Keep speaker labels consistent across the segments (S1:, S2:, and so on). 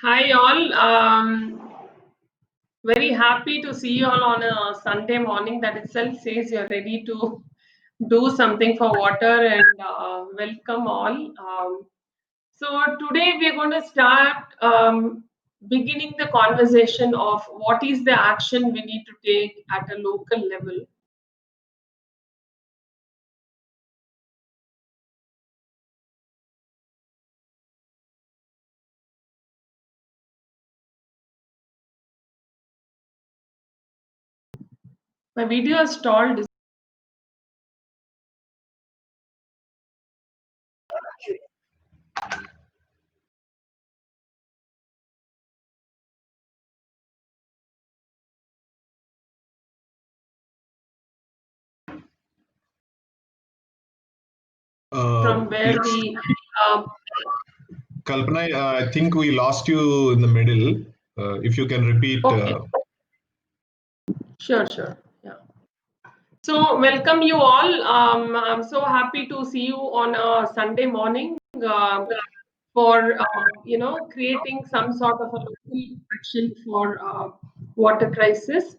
S1: Hi all. Very happy to see you all on a Sunday morning. That itself says you're ready to do something for water and welcome all. So today we're going to start beginning the conversation of what is the action we need to take at a local level. My video is stalled. From where
S2: Please,
S1: the
S2: Kalpana, I think we lost you in the middle. If you can repeat.
S1: okay, sure, yeah. So, welcome you all. I'm so happy to see you on a Sunday morning for creating some sort of a local action for water crisis.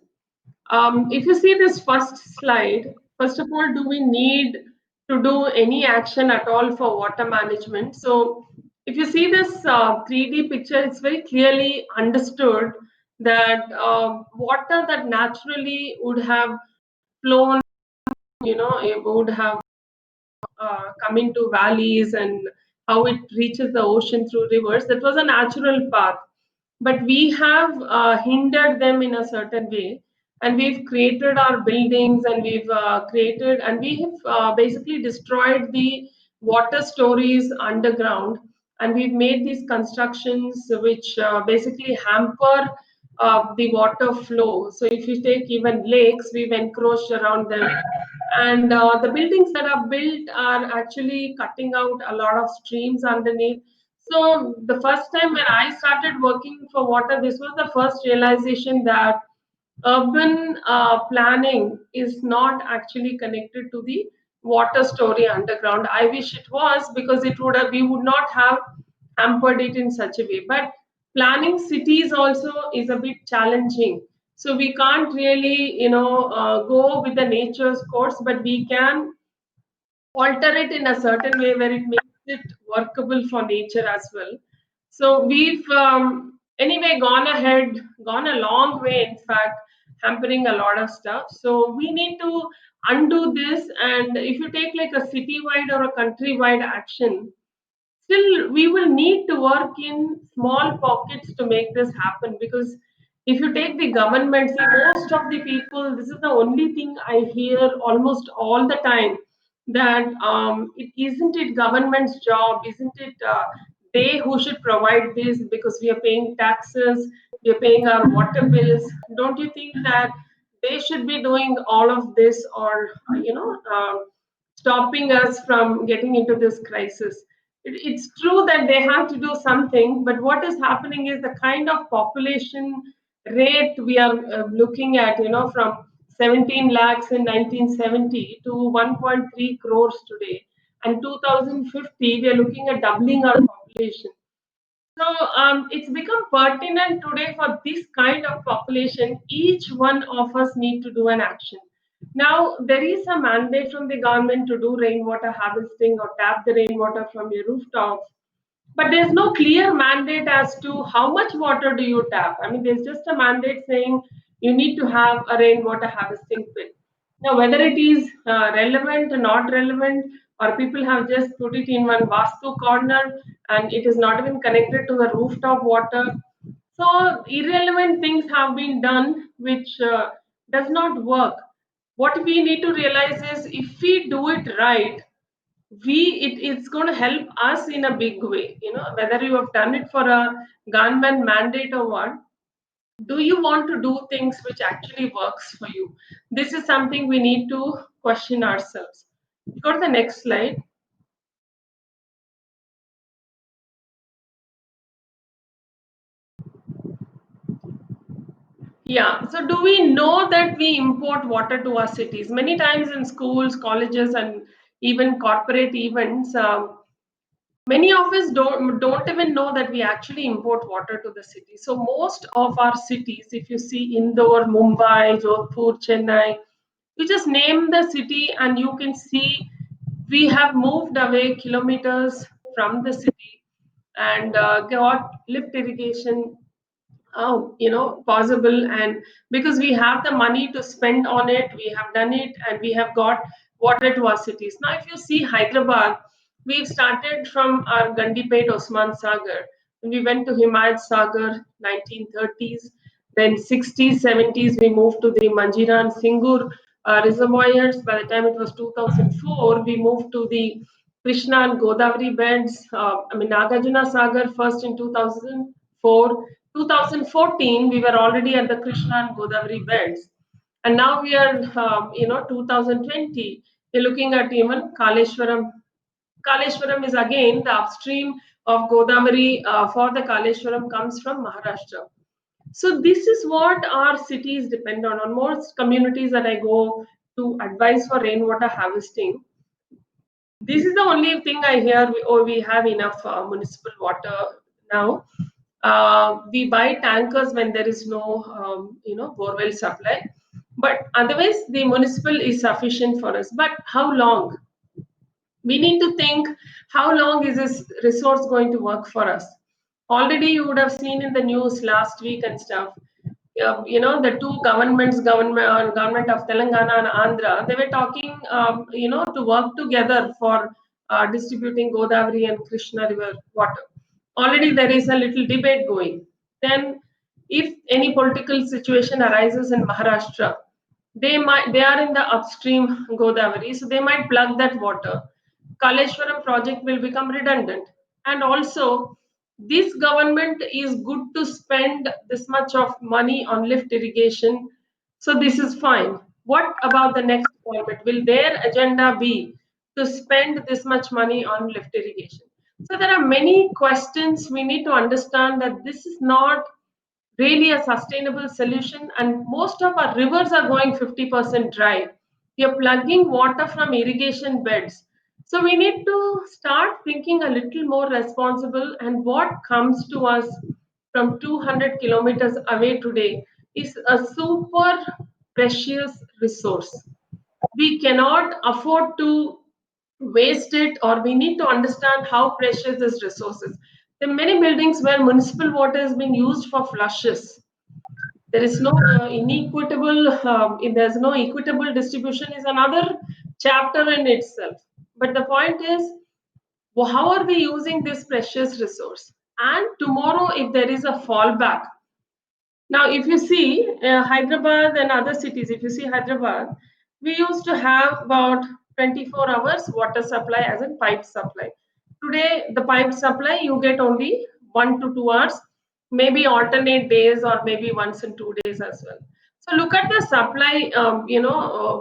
S1: If you see this first slide, first of all, do we need to do any action at all for water management? So, if you see this 3D picture, it's very clearly understood that water that naturally would have flown, it would have come into valleys and how it reaches the ocean through rivers. That was a natural path. But we have hindered them in a certain way. And we've created our buildings and we've created and we have basically destroyed the water stories underground. And we've made these constructions which basically hamper the water flow. So if you take even lakes, we've encroached around them, and the buildings that are built are actually cutting out a lot of streams underneath. So the first time when I started working for water, this was the first realization that urban planning is not actually connected to the water story underground. I wish it was, because it would have we would not have hampered it in such a way. But planning cities also is a bit challenging. So we can't really, go with the nature's course, but we can alter it in a certain way where it makes it workable for nature as well. So we've anyway gone ahead, gone a long way, in fact, hampering a lot of stuff. So we need to undo this. And if you take like a citywide or a countrywide action, still we will need to work in small pockets to make this happen. Because if you take the government, see, most of the people, this is the only thing I hear almost all the time, that it isn't it government's job, isn't it they who should provide this, because we are paying taxes, we are paying our water bills. Don't you think that they should be doing all of this, or stopping us from getting into this crisis? It's true that they have to do something, but what is happening is the kind of population rate we are looking at, from 17 lakhs in 1970 to 1.3 crores today. And 2050, we are looking at doubling our population. So it's become pertinent today for this kind of population. Each one of us need to do an action. Now, there is a mandate from the government to do rainwater harvesting or tap the rainwater from your rooftops, but there's no clear mandate as to how much water do you tap. I mean, there's just a mandate saying you need to have a rainwater harvesting pit. Now, whether it is relevant or not relevant, or people have just put it in one vastu corner and it is not even connected to the rooftop water. So, irrelevant things have been done which does not work. What we need to realize is, if we do it right, it's going to help us in a big way. Whether you have done it for a government mandate or what, do you want to do things which actually works for you? This is something we need to question ourselves. Go to the next slide. Yeah, so do we know that we import water to our cities? Many times in schools, colleges, and even corporate events, Many of us don't even know that we actually import water to the city. So most of our cities, if you see Indore, Mumbai, Jodhpur, Chennai, you just name the city and you can see we have moved away kilometers from the city and got lift irrigation possible, and because we have the money to spend on it, we have done it, and we have got water to our cities. Now if you see Hyderabad, we've started from our Gandipet Osman Sagar, and we went to Himayat Sagar 1930s, then 60s 70s we moved to the Manjira and Singur reservoirs. By the time it was 2004, we moved to the Krishna and Godavari beds. Nagarjuna Sagar first in 2004. 2014, we were already at the Krishna and Godavari beds. And now we are, 2020, we're looking at even Kaleshwaram. Kaleshwaram is again the upstream of Godavari for the Kaleshwaram comes from Maharashtra. So this is what our cities depend on. On most communities that I go to advise for rainwater harvesting, this is the only thing I hear. We have enough municipal water now. We buy tankers when there is no, borewell supply. But otherwise, the municipal is sufficient for us. But how long? We need to think, how long is this resource going to work for us? Already you would have seen in the news last week and stuff, the two government of Telangana and Andhra, they were talking, to work together for distributing Godavari and Krishna river water. Already there is a little debate going. Then if any political situation arises in Maharashtra, they are in the upstream Godavari, so they might plug that water. Kaleshwaram project will become redundant. And also, this government is good to spend this much of money on lift irrigation. So this is fine. What about the next government? Will their agenda be to spend this much money on lift irrigation? So there are many questions. We need to understand that this is not really a sustainable solution, and most of our rivers are going 50% dry. We are plugging water from irrigation beds. So we need to start thinking a little more responsible, and what comes to us from 200 kilometers away today is a super precious resource. We cannot afford to waste it, or we need to understand how precious this resource is. There are many buildings where municipal water is being used for flushes. There is no inequitable, if there's no equitable distribution is another chapter in itself. But the point is, how are we using this precious resource? And tomorrow, if there is a fallback, now, if you see Hyderabad and other cities, if you see Hyderabad, we used to have about 24 hours water supply as in pipe supply. Today, the pipe supply, you get only 1 to 2 hours, maybe alternate days or maybe once in 2 days as well. So look at the supply,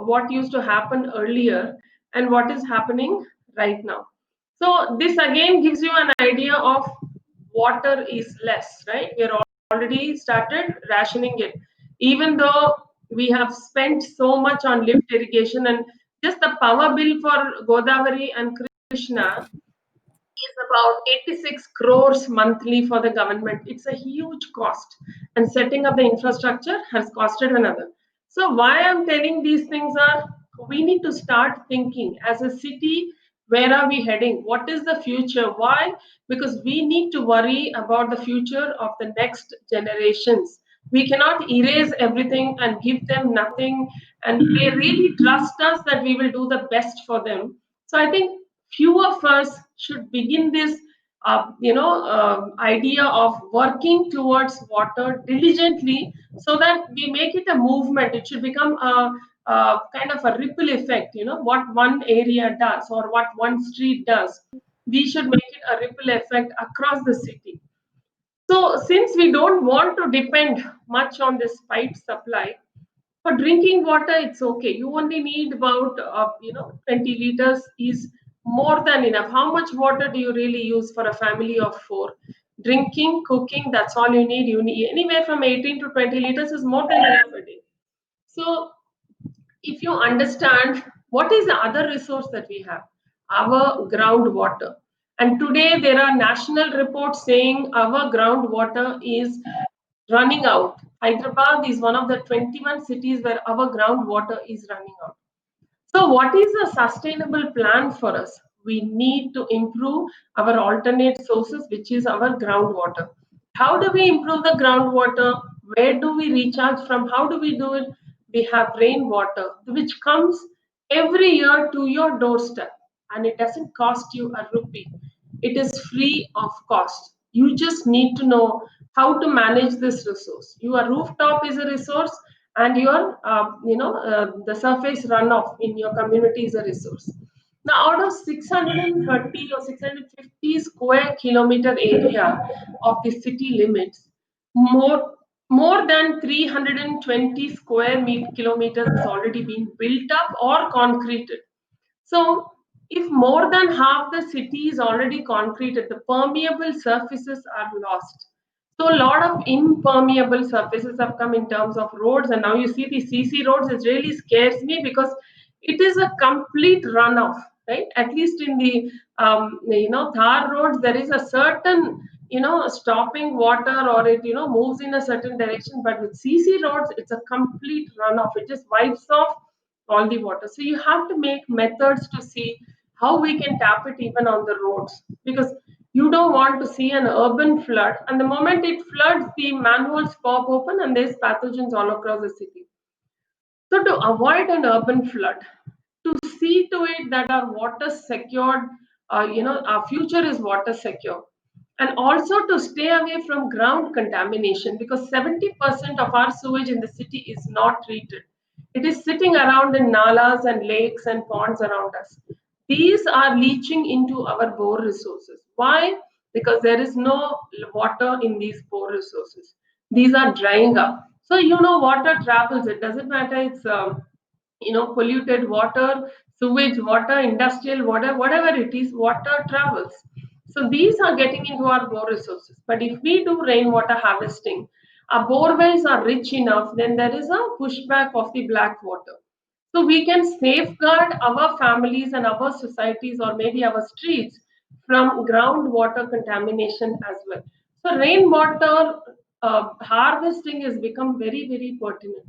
S1: what used to happen earlier and what is happening right now. So this again gives you an idea of water is less, right? We are already started rationing it, even though we have spent so much on lift irrigation, and just the power bill for Godavari and Krishna is about 86 crores monthly for the government. It's a huge cost, and setting up the infrastructure has costed another. So why I'm telling these things are, we need to start thinking as a city, where are we heading? What is the future? Why? Because we need to worry about the future of the next generations. We cannot erase everything and give them nothing, and they really trust us that we will do the best for them. So I think few of us should begin this idea of working towards water diligently, so that we make it a movement. It should become a kind of a ripple effect. What one area does or what one street does, we should make it a ripple effect across the city. So since we don't want to depend much on this pipe supply, for drinking water, it's okay. You only need about 20 liters is more than enough. How much water do you really use for a family of four? Drinking, cooking, that's all you need. You need anywhere from 18 to 20 liters is more than enough a day. So if you understand what is the other resource that we have, our groundwater. And today there are national reports saying our groundwater is running out. Hyderabad is one of the 21 cities where our groundwater is running out. So, what is a sustainable plan for us? We need to improve our alternate sources, which is our groundwater. How do we improve the groundwater? Where do we recharge from? How do we do it? We have rainwater, which comes every year to your doorstep, and it doesn't cost you a rupee. It is free of cost. You just need to know how to manage this resource. Your rooftop is a resource, and your the surface runoff in your community is a resource. Now, out of 630 or 650 square kilometer area of the city limits, more than 320 square kilometers has already been built up or concreted. So, if more than half the city is already concreted, the permeable surfaces are lost. So, a lot of impermeable surfaces have come in terms of roads, and now you see the CC roads. It really scares me because it is a complete runoff, right? At least in the Thar roads, there is a certain stopping water, or it moves in a certain direction. But with CC roads, it's a complete runoff. It just wipes off all the water. So you have to make methods to see how we can tap it even on the roads, because you don't want to see an urban flood, and the moment it floods, the manholes pop open and there's pathogens all across the city. So to avoid an urban flood, to see to it that our water secured, our future is water secure, and also to stay away from ground contamination, because 70% of our sewage in the city is not treated. It is sitting around in nalas and lakes and ponds around us. These are leaching into our bore resources. Why? Because there is no water in these bore resources. These are drying up. So water travels. It doesn't matter. It's polluted water, sewage water, industrial water, whatever it is, water travels. So these are getting into our bore resources. But if we do rainwater harvesting, our bore wells are rich enough, then there is a pushback of the black water. So we can safeguard our families and our societies, or maybe our streets, from groundwater contamination as well. So rainwater harvesting has become very, very pertinent.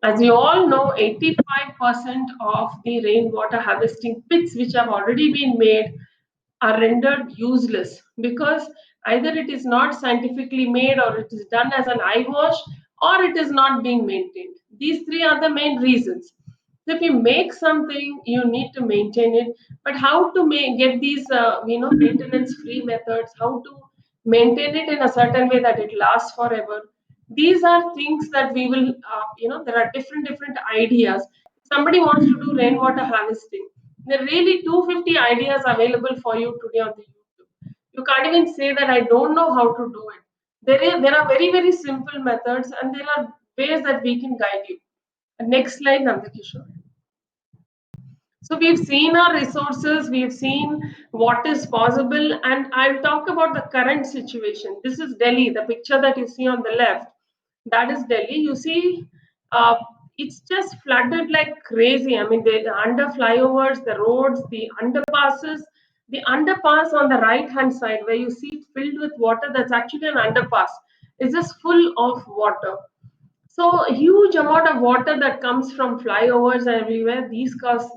S1: As you all know, 85% of the rainwater harvesting pits which have already been made are rendered useless, because either it is not scientifically made, or it is done as an eyewash, or it is not being maintained. These three are the main reasons. So if you make something, you need to maintain it. But how to get these maintenance free methods, how to maintain it in a certain way that it lasts forever, these are things that we will there are different ideas. Somebody wants to do rainwater harvesting, there are really 250 ideas available for you today on the YouTube. You can't even say that I don't know how to do it. There are very, very simple methods, and there are ways that we can guide you. Next slide, Nandakishore. So we've seen our resources, we've seen what is possible, and I'll talk about the current situation. This is Delhi, the picture that you see on the left, that is Delhi. You see, uh, it's just flooded like crazy. I mean, the under flyovers, the roads, the underpass on the right hand side where you see it filled with water, that's actually an underpass. It's just full of water. So a huge amount of water that comes from flyovers everywhere. These cause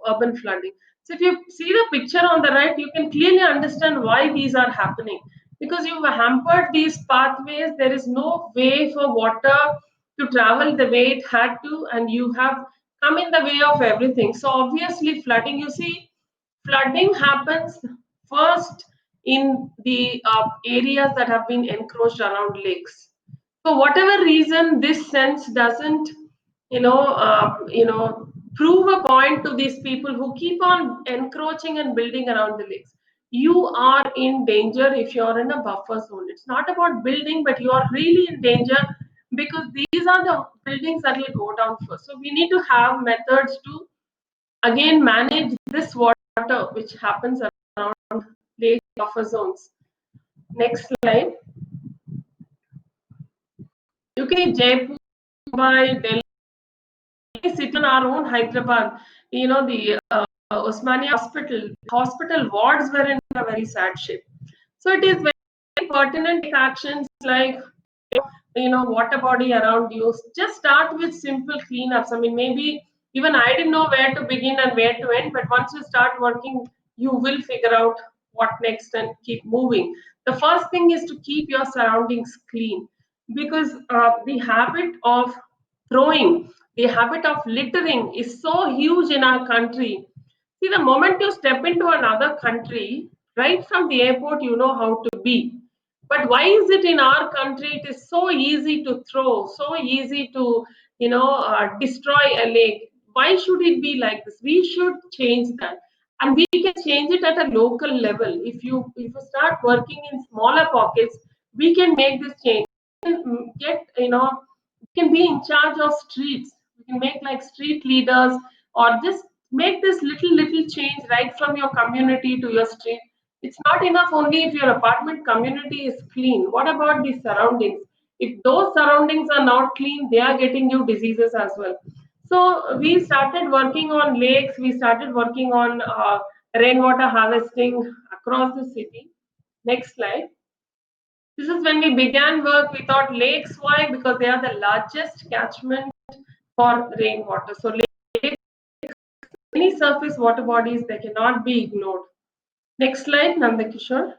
S1: urban flooding. So if you see the picture on the right, you can clearly understand why these are happening. Because you've hampered these pathways. There is no way for water to travel the way it had to, and you have come in the way of everything. So obviously, flooding. You see, flooding happens first in the areas that have been encroached around lakes. For whatever reason, this sense doesn't, prove a point to these people who keep on encroaching and building around the lakes. You are in danger if you're in a buffer zone. It's not about building, but you are really in danger, because these are the buildings that will go down first. So we need to have methods to again manage this water which happens around lake buffer zones. Next slide. You can Jaipur, Mumbai, Delhi, sit in our own Hyderabad. The Osmania hospital wards were in in a very sad shape. So it is very pertinent actions like water body around you. Just start with simple cleanups. I mean, maybe even I didn't know where to begin and where to end, but once you start working, you will figure out what next and keep moving. The first thing is to keep your surroundings clean, because the habit of throwing, the habit of littering is so huge in our country. See, the moment you step into another country, right from the airport, you know how to be. But why is it in our country it is so easy to throw, so easy to destroy a lake? Why should it be like this? We should change that, and we can change it at a local level. If you start working in smaller pockets, we can make this change. We can get we can be in charge of streets. We can make like street leaders, or just make this little change right from your community to your street. It's not enough only if your apartment community is clean. What about the surroundings? If those surroundings are not clean, they are getting you diseases as well. So we started working on lakes, we started working on rainwater harvesting across the city. Next slide. This is when we began work. We thought lakes, why? Because they are the largest catchment for rainwater. So lakes, any surface water bodies, they cannot be ignored. Next slide, Nandakishore.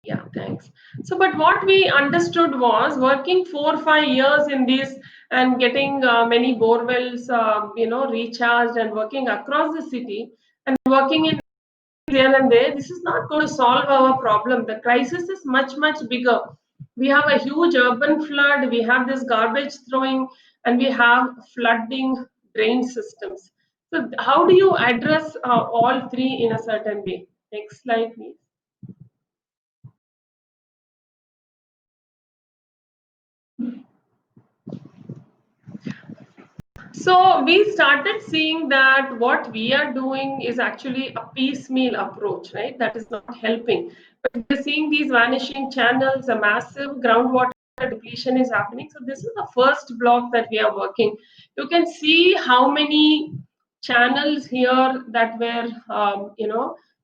S1: Yeah, thanks. So, but what we understood was working 4 or 5 years in this and getting many bore wells, recharged and working across the city and working in here and there. This is not going to solve our problem. The crisis is much bigger. We have a huge urban flood. We have this garbage throwing, and we have flooding drain systems. So, how do you address all three in a certain way? Next slide, please. So we started seeing that what we are doing is actually a piecemeal approach, right? That is not helping. But we're seeing these vanishing channels, a massive groundwater depletion is happening. So this is the first block that we are working. You can see how many channels here that were,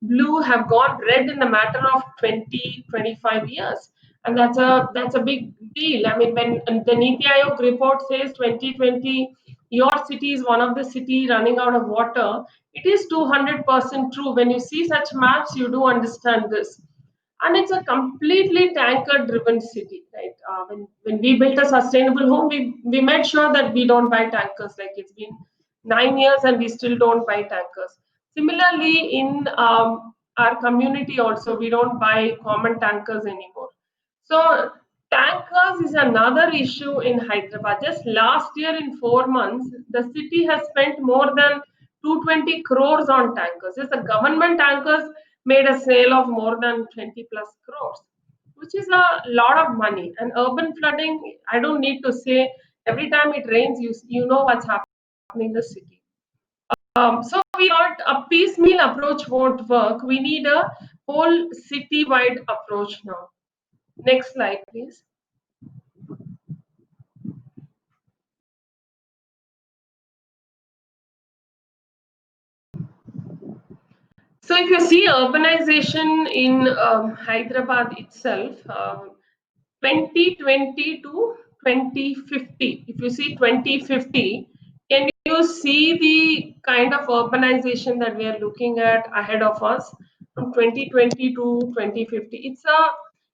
S1: blue have gone red in the matter of 20-25 years. And that's a big deal. I mean, when the Niti Aayog report says 2020 your city is one of the city running out of water, it is 200% true. When you see such maps, you do understand this. And it's a completely tanker driven city, right? When we built a sustainable home, we made sure that we don't buy tankers. Like, it's been 9 years and we still don't buy tankers. Similarly, in our community also, we don't buy common tankers anymore. So tankers is another issue in Hyderabad. Just last year, in 4 months, the city has spent more than 220 crores on tankers. Yes, the government tankers made a sale of more than 20 plus crores, which is a lot of money. And urban flooding, I don't need to say, every time it rains, you know what's happening in the city. So we thought a piecemeal approach won't work. We need a whole city-wide approach now. Next slide, please. So if you see urbanization in Hyderabad itself, 2020 to 2050, if you see 2050, can you see the kind of urbanization that we are looking at ahead of us from 2020 to 2050?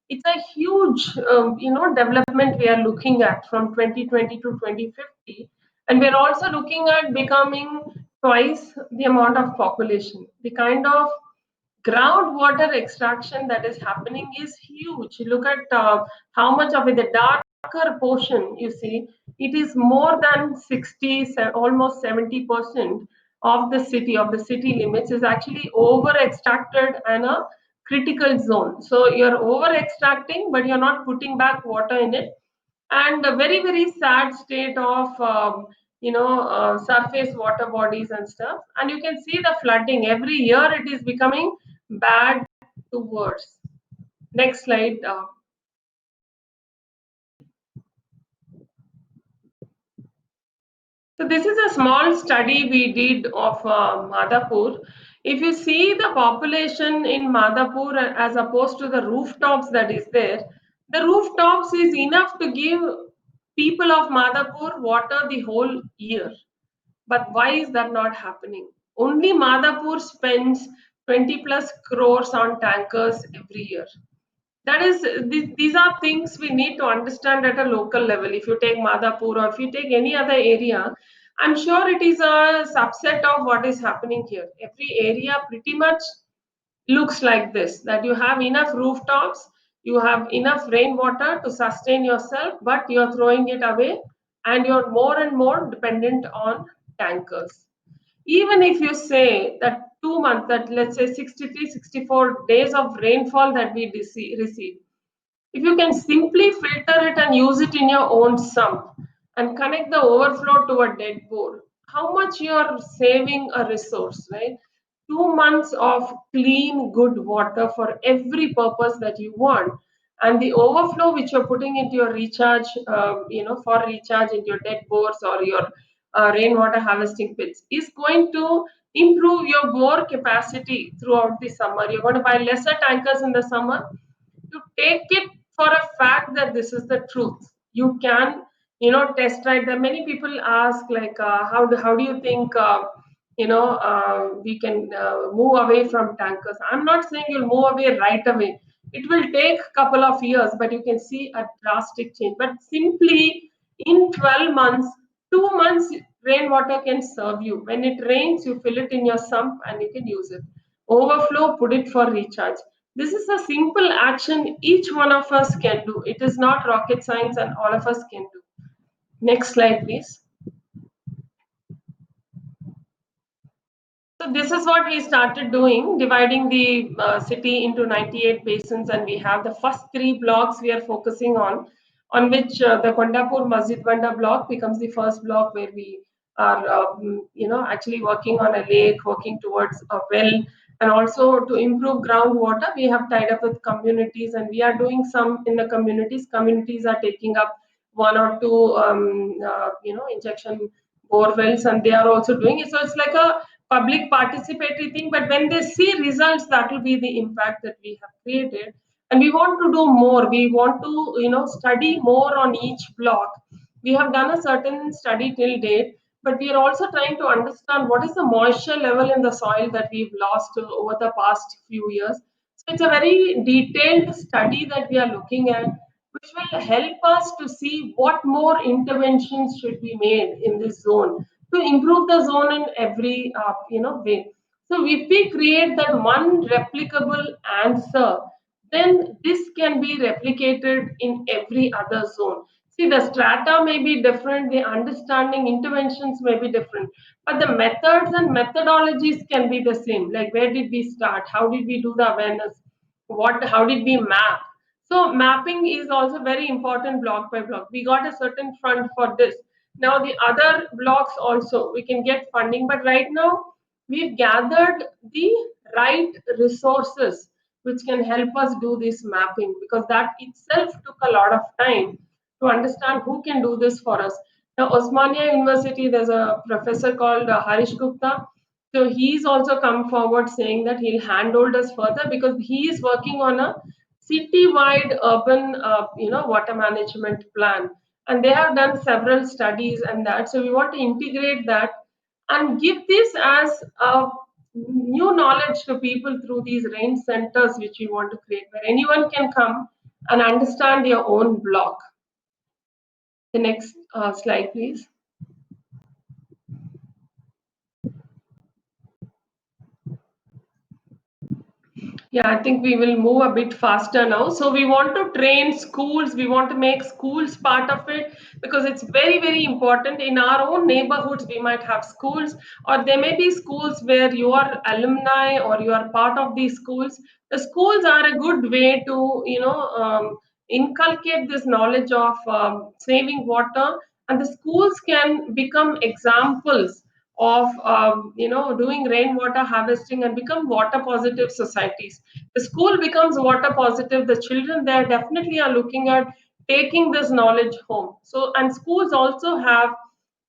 S1: It's a huge development we are looking at from 2020 to 2050, and we're also looking at becoming twice the amount of population. The kind of groundwater extraction that is happening is huge. You look at how much of it, the darker portion, you see, it is more than 60, almost 70% of the city limits is actually over extracted and a critical zone. So you're over extracting, but you're not putting back water in it. And a very sad state of surface water bodies and stuff. And you can see the flooding every year. It is becoming bad to worse. Next slide. So this is a small study we did of Madhapur. If you see the population in Madhapur as opposed to the rooftops that is there, the rooftops is enough to give people of Madhapur water the whole year. But why is that not happening? Only Madhapur spends 20 plus crores on tankers every year. That is, these are things we need to understand at a local level. If you take Madhapur or if you take any other area, I'm sure it is a subset of what is happening here. Every area pretty much looks like this, that you have enough rooftops, you have enough rainwater to sustain yourself, but you're throwing it away and you're more and more dependent on tankers. Even if you say that 2 months, that let's say 63, 64 days of rainfall that we receive, if you can simply filter it and use it in your own sump and connect the overflow to a dead bore, how much you are saving a resource, right? 2 months of clean, good water for every purpose that you want. And the overflow which you're putting into your recharge, for recharge into your dead bores or your rainwater harvesting pits is going to improve your bore capacity throughout the summer. You're going to buy lesser tankers in the summer. To take it for a fact that this is the truth. You can, test ride them. Many people ask, like, how do you think, we can move away from tankers? I'm not saying you'll move away right away. It will take a couple of years, but you can see a drastic change. But simply in 12 months, 2 months, rainwater can serve you. When it rains, you fill it in your sump and you can use it. Overflow, put it for recharge. This is a simple action each one of us can do. It is not rocket science, and all of us can do. Next slide, please. So this is what we started doing, dividing the city into 98 basins, and we have the first three blocks we are focusing on which the Kondapur Masjid Banda block becomes the first block where we are, actually working on a lake, working towards a well, and also to improve groundwater. We have tied up with communities, and we are doing some in the communities. Communities are taking up one or two, injection bore wells, and they are also doing it. So it's like a public participatory thing, but when they see results, that will be the impact that we have created. And we want to do more. We want to, study more on each block. We have done a certain study till date, but we are also trying to understand what is the moisture level in the soil that we've lost over the past few years. So it's a very detailed study that we are looking at, which will help us to see what more interventions should be made in this zone to improve the zone in every way. So if we create that one replicable answer, then this can be replicated in every other zone. See, the strata may be different, the understanding interventions may be different, but the methods and methodologies can be the same. Like, where did we start? How did we do the awareness? How did we map? So mapping is also very important block by block. We got a certain fund for this. Now the other blocks also we can get funding, but right now we've gathered the right resources which can help us do this mapping, because that itself took a lot of time to understand who can do this for us. Now Osmania University, there's a professor called Harish Gupta. So he's also come forward saying that he'll handhold us further, because he is working on a city-wide urban, water management plan, and they have done several studies and that. So we want to integrate that and give this as a new knowledge to people through these range centers, which we want to create, where anyone can come and understand their own block. The next slide, please. Yeah, I think we will move a bit faster now. So we want to train schools. We want to make schools part of it, because it's very, very important. In our own neighborhoods, we might have schools, or there may be schools where you are alumni or you are part of these schools. The schools are a good way to, inculcate this knowledge of saving water, and the schools can become examples of doing rainwater harvesting and become water positive societies. The school becomes water positive, the children there definitely are looking at taking this knowledge home. So, and schools also have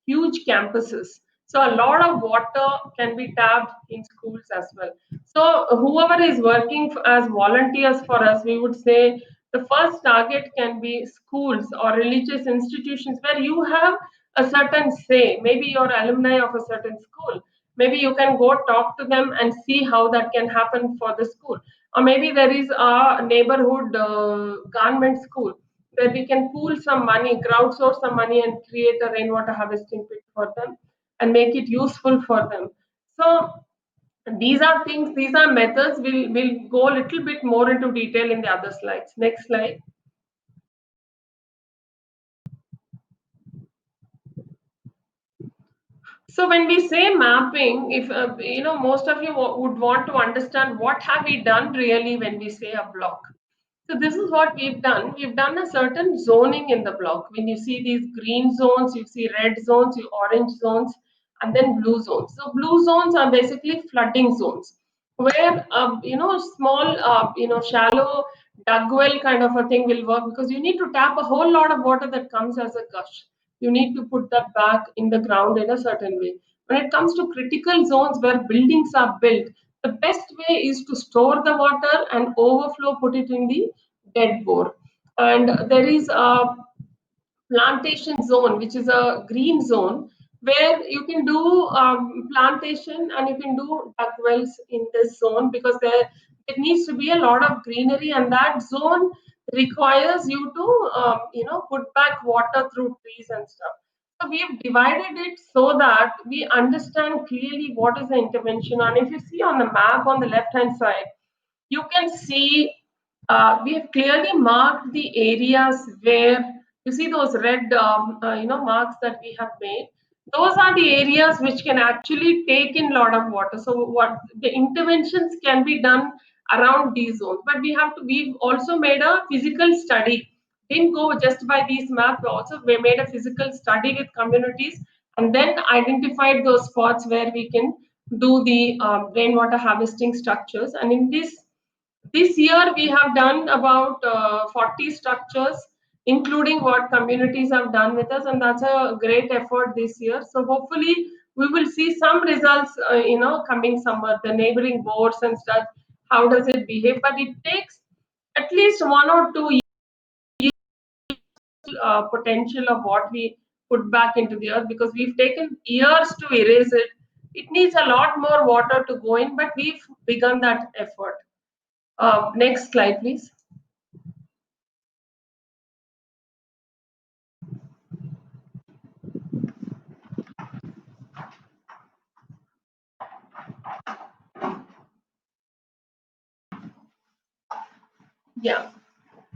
S1: huge campuses, so a lot of water can be tapped in schools. schools as well. So whoever is working as volunteers for us, we would say the first target can be schools or religious institutions where you have a certain say. Maybe you're alumni of a certain school. Maybe you can go talk to them and see how that can happen for the school. Or maybe there is a neighborhood government school where we can pool some money, crowdsource some money, and create a rainwater harvesting pit for them and make it useful for them. So these are things, these are methods. We'll go a little bit more into detail in the other slides. Next slide. So when we say mapping, if most of you would want to understand what have we done really when we say a block. So this is what we've done. We've done a certain zoning in the block. When you see these green zones, you see red zones, you orange zones, and then blue zones. So blue zones are basically flooding zones, where small, shallow dug well kind of a thing will work because you need to tap a whole lot of water that comes as a gush. You need to put that back in the ground in a certain way. When it comes to critical zones where buildings are built, the best way is to store the water and overflow, put it in the dead bore. And there is a plantation zone, which is a green zone, where you can do plantation and you can do duck wells in this zone because there needs to be a lot of greenery, and that zone requires you to put back water through trees and stuff. So we've divided it so that we understand clearly what is the intervention. And if you see on the map on the left hand side, you can see we have clearly marked the areas where you see those red marks that we have made. Those are the areas which can actually take in a lot of water. So what the interventions can be done around these zones, but we've also made a physical study. Didn't go just by these maps. We made a physical study with communities and then identified those spots where we can do the rainwater harvesting structures. And in this year, we have done about 40 structures, including what communities have done with us, and that's a great effort this year. So hopefully, we will see some results, coming summer. The neighboring boards and stuff. How does it behave? But it takes at least 1 or 2 years potential of what we put back into the earth because we've taken years to erase it. It needs a lot more water to go in, but we've begun that effort. Next slide, please. Yeah,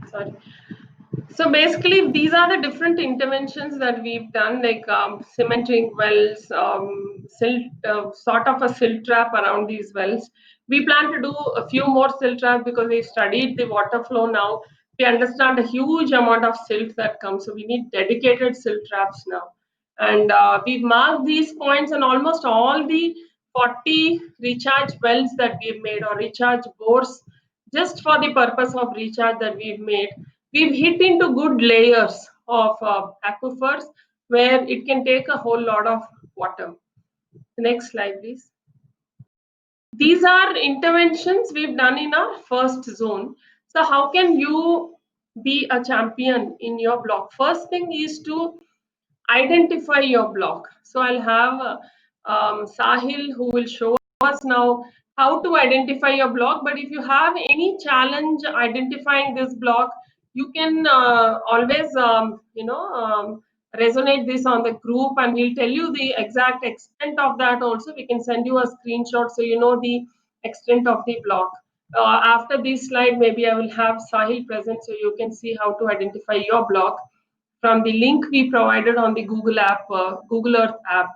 S1: sorry. So basically, these are the different interventions that we've done, like cementing wells, silt, sort of a silt trap around these wells. We plan to do a few more silt traps because we've studied the water flow now. We understand a huge amount of silt that comes, so we need dedicated silt traps now. And we've marked these points, and almost all the 40 recharge wells that we've made or recharge bores just for the purpose of recharge that we've made, we've hit into good layers of aquifers where it can take a whole lot of water. The next slide, please. These are interventions we've done in our first zone. So how can you be a champion in your block? First thing is to identify your block. So I'll have Sahil who will show us now how to identify your block. But if you have any challenge identifying this block, you can always resonate this on the group, and we'll tell you the exact extent of that. Also, we can send you a screenshot so you know the extent of the block. After this slide, maybe I will have Sahil present so you can see how to identify your block from the link we provided on the Google Earth app.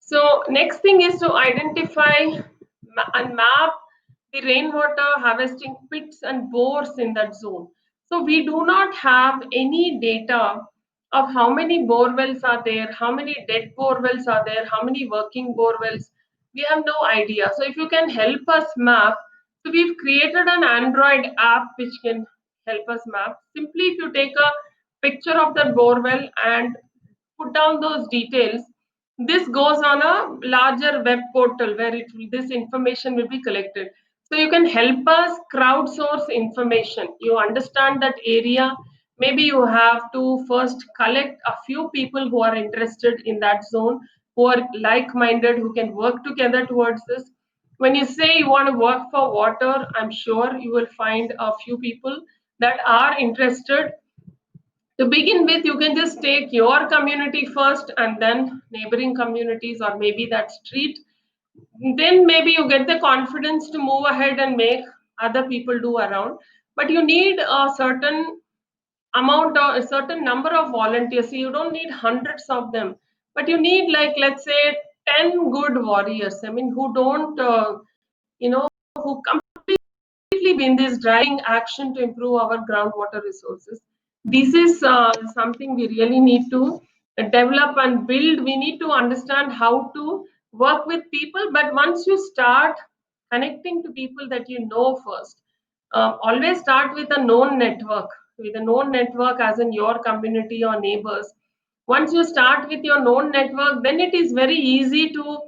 S1: So next thing is to identify and map the rainwater harvesting pits and bores in that zone. So we do not have any data of how many bore wells are there, how many dead bore wells are there, how many working bore wells. We have no idea. So if you can help us map, so we've created an Android app which can help us map. Simply if you take a picture of the bore well and put down those details, This goes on a larger web portal where this information will be collected. So you can help us crowdsource information. You understand that area. Maybe you have to first collect a few people who are interested in that zone, who are like-minded, who can work together towards this. When you say you want to work for water, I'm sure you will find a few people that are interested. To begin with, you can just take your community first and then neighboring communities or maybe that street. Then maybe you get the confidence to move ahead and make other people do around. But you need a certain amount or a certain number of volunteers. So you don't need hundreds of them, but you need, like, let's say 10 good warriors. I mean, who don't, who been this driving action to improve our groundwater resources. This is something we really need to develop and build. We need to understand how to work with people. But once you start connecting to people that you know first, always start with a known network, as in your community or neighbors. Once you start with your known network, then it is very easy to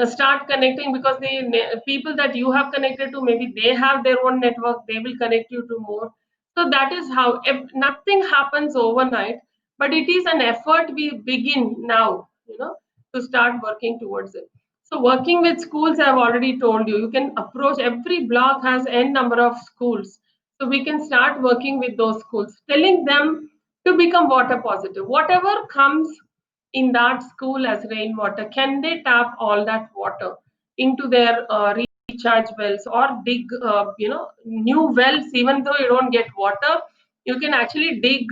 S1: start connecting, because the people that you have connected to, maybe they have their own network, they will connect you to more. So that is how, if nothing happens overnight, but it is an effort we begin now, to start working towards it. So working with schools, I've already told you, you can approach, every block has n number of schools. So we can start working with those schools, telling them to become water positive. Whatever comes in that school as rainwater, can they tap all that water into their recharge wells, or dig, new wells? Even though you don't get water, you can actually dig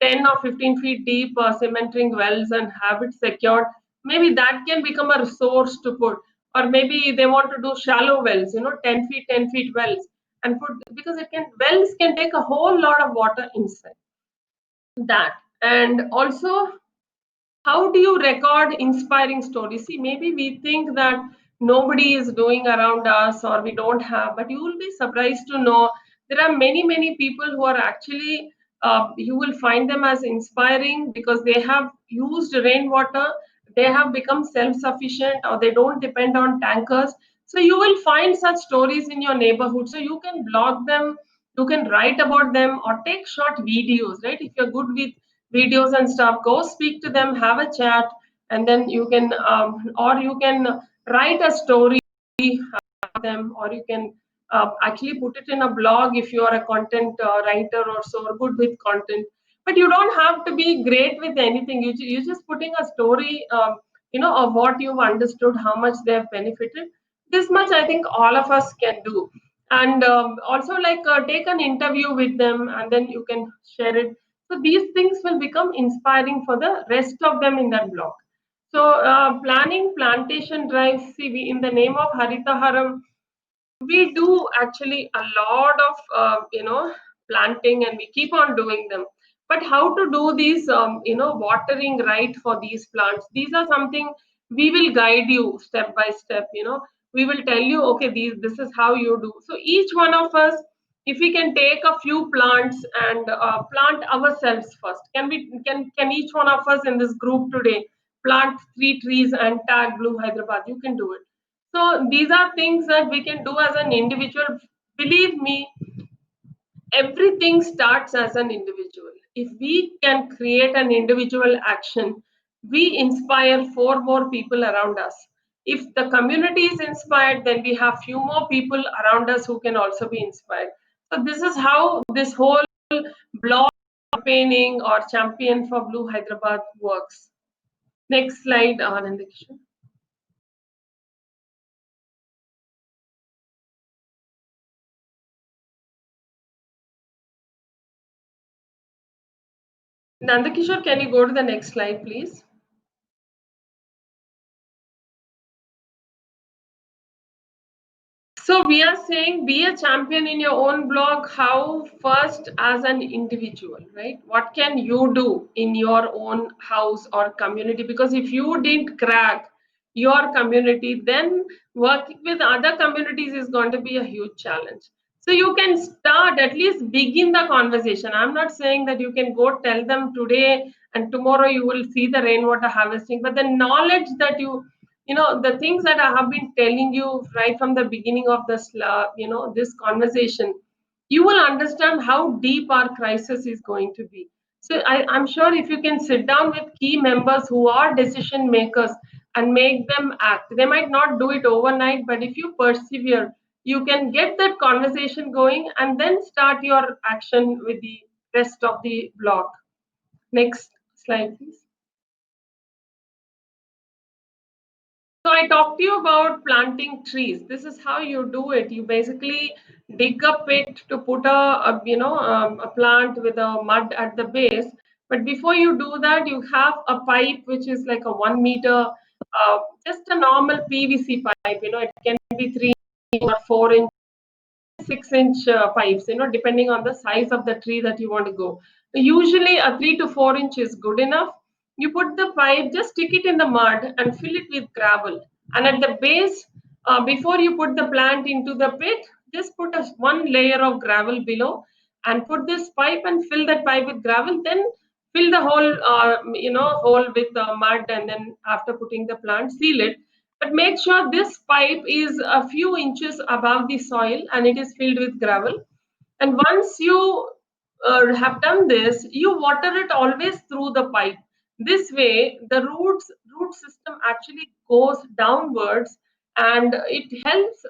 S1: 10 or 15 feet deep cementing wells and have it secured. Maybe that can become a resource to put. Or maybe they want to do shallow wells, 10 feet, 10 feet wells, and put, because wells can take a whole lot of water inside that. And also, how do you record inspiring stories? See, maybe we think that nobody is doing around us, or we don't have, but you will be surprised to know there are many, many people who are actually, you will find them as inspiring because they have used rainwater, they have become self sufficient, or they don't depend on tankers. So you will find such stories in your neighborhood. So you can blog them, you can write about them, or take short videos, right? If you're good with videos and stuff, go speak to them, have a chat, and then you can, or you can write a story them, or you can actually put it in a blog if you are a content writer or so, or good with content. But you don't have to be great with anything. You're just putting a story, of what you've understood, how much they have benefited. This much I think all of us can do. And also, like, take an interview with them and then you can share it. So these things will become inspiring for the rest of them in that blog. So planning plantation drives, see, in the name of Haritaharam, we do actually a lot of planting, and we keep on doing them. But how to do these, watering right for these plants, these are something we will guide you step by step. We will tell you, okay, this is how you do. So each one of us, if we can take a few plants and plant ourselves first, can each one of us in this group today plant 3 trees and tag Blue Hyderabad? You can do it. So these are things that we can do as an individual. Believe me, everything starts as an individual. If we can create an individual action, we inspire 4 more people around us. If the community is inspired, then we have few more people around us who can also be inspired. So this is how this whole blog campaigning or champion for Blue Hyderabad works. Next slide, Nandakishore. Nandakishore, can you go to the next slide, please? So we are saying be a champion in your own blog. How? First, as an individual, right? What can you do in your own house or community? Because if you didn't crack your community, then working with other communities is going to be a huge challenge. So you can start, at least begin the conversation. I'm not saying that you can go tell them today and tomorrow you will see the rainwater harvesting, but the knowledge that the things that I have been telling you right from the beginning of this, this conversation, you will understand how deep our crisis is going to be. So I'm sure if you can sit down with key members who are decision makers and make them act, they might not do it overnight, but if you persevere, you can get that conversation going and then start your action with the rest of the block. Next slide, please. So I talked to you about planting trees. This is how you do it. You basically dig a pit to put a plant with a mud at the base. But before you do that, you have a pipe which is like a 1 meter, just a normal PVC pipe. It can be 3 or 4 inch 6 inch pipes, depending on the size of the tree that you want to go. Usually a 3 to 4 inch is good enough. You put the pipe, just stick it in the mud and fill it with gravel. And at the base, before you put the plant into the pit, just put one layer of gravel below and put this pipe and fill that pipe with gravel. Then fill the whole, hole with mud, and then after putting the plant, seal it, but make sure this pipe is a few inches above the soil and it is filled with gravel. And once you have done this, you water it always through the pipe. This way, the root system actually goes downwards, and it helps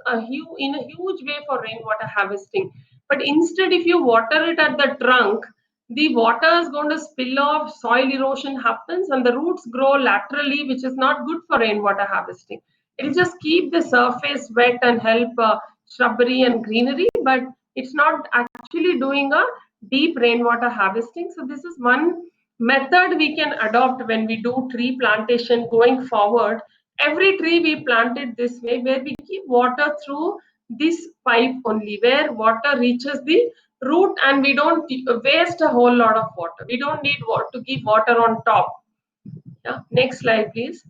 S1: in a huge way for rainwater harvesting. But instead, if you water it at the trunk, the water is going to spill off, soil erosion happens, and the roots grow laterally, which is not good for rainwater harvesting. It will just keep the surface wet and help shrubbery and greenery, but it's not actually doing a deep rainwater harvesting. So this is one method we can adopt when we do tree plantation going forward. Every tree we planted this way, where we keep water through this pipe only, where water reaches the root and we don't waste a whole lot of water. We don't need water to keep water on top. Yeah. Next slide, please.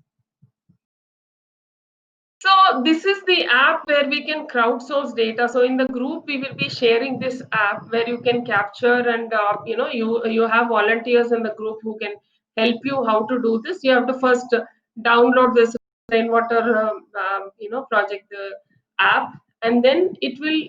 S1: So this is the app where we can crowdsource data. So in the group, we will be sharing this app where you can capture, and you have volunteers in the group who can help you how to do this. You have to first download this rainwater project app, and then it will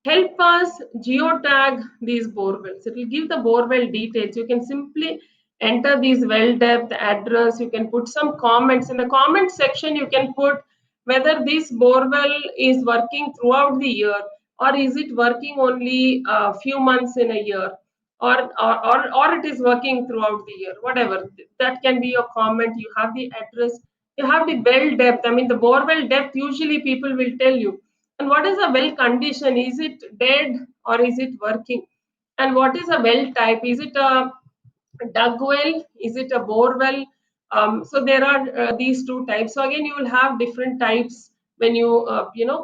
S1: help us geotag these borewells. It will give the borewell details. You can simply enter these well depth, address. You can put some comments. In the comment section, you can put whether this borewell is working throughout the year, or is it working only a few months in a year, or it is working throughout the year, whatever. That can be your comment. You have the address. You have the well depth. I mean, the borewell depth, usually people will tell you. And what is a well condition? Is it dead or is it working? And what is a well type? Is it a dug well? Is it a bore well? So there are these two types. So again, you will have different types when you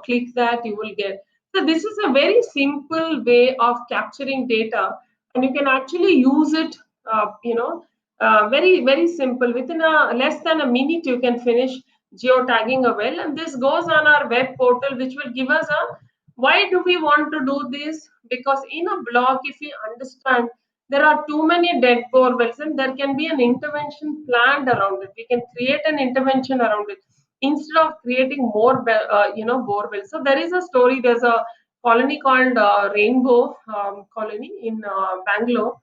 S1: click that. You will get. So this is a very simple way of capturing data, and you can actually use it. Very very simple. Within a less than a minute, you can finish geotagging a well, and this goes on our web portal, which will give us a. Why do we want to do this? Because in a blog, if we understand there are too many dead bore wells, and there can be an intervention planned around it. We can create an intervention around it instead of creating more bore wells. So there is a story. There's a colony called Rainbow Colony in Bangalore.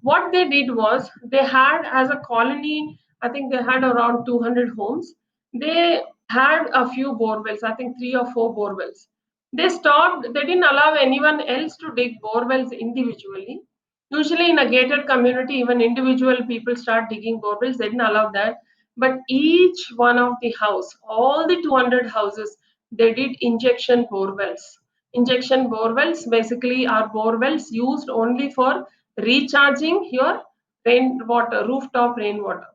S1: What they did was, they had, as a colony, I think they had around 200 homes. They had a few bore wells, I think 3 or 4 bore wells. They stopped. They didn't allow anyone else to dig bore wells individually. Usually in a gated community, even individual people start digging borewells. They didn't allow that. But each one of the house, all the 200 houses, they did injection borewells. Injection borewells basically are borewells used only for recharging your rainwater, rooftop rainwater.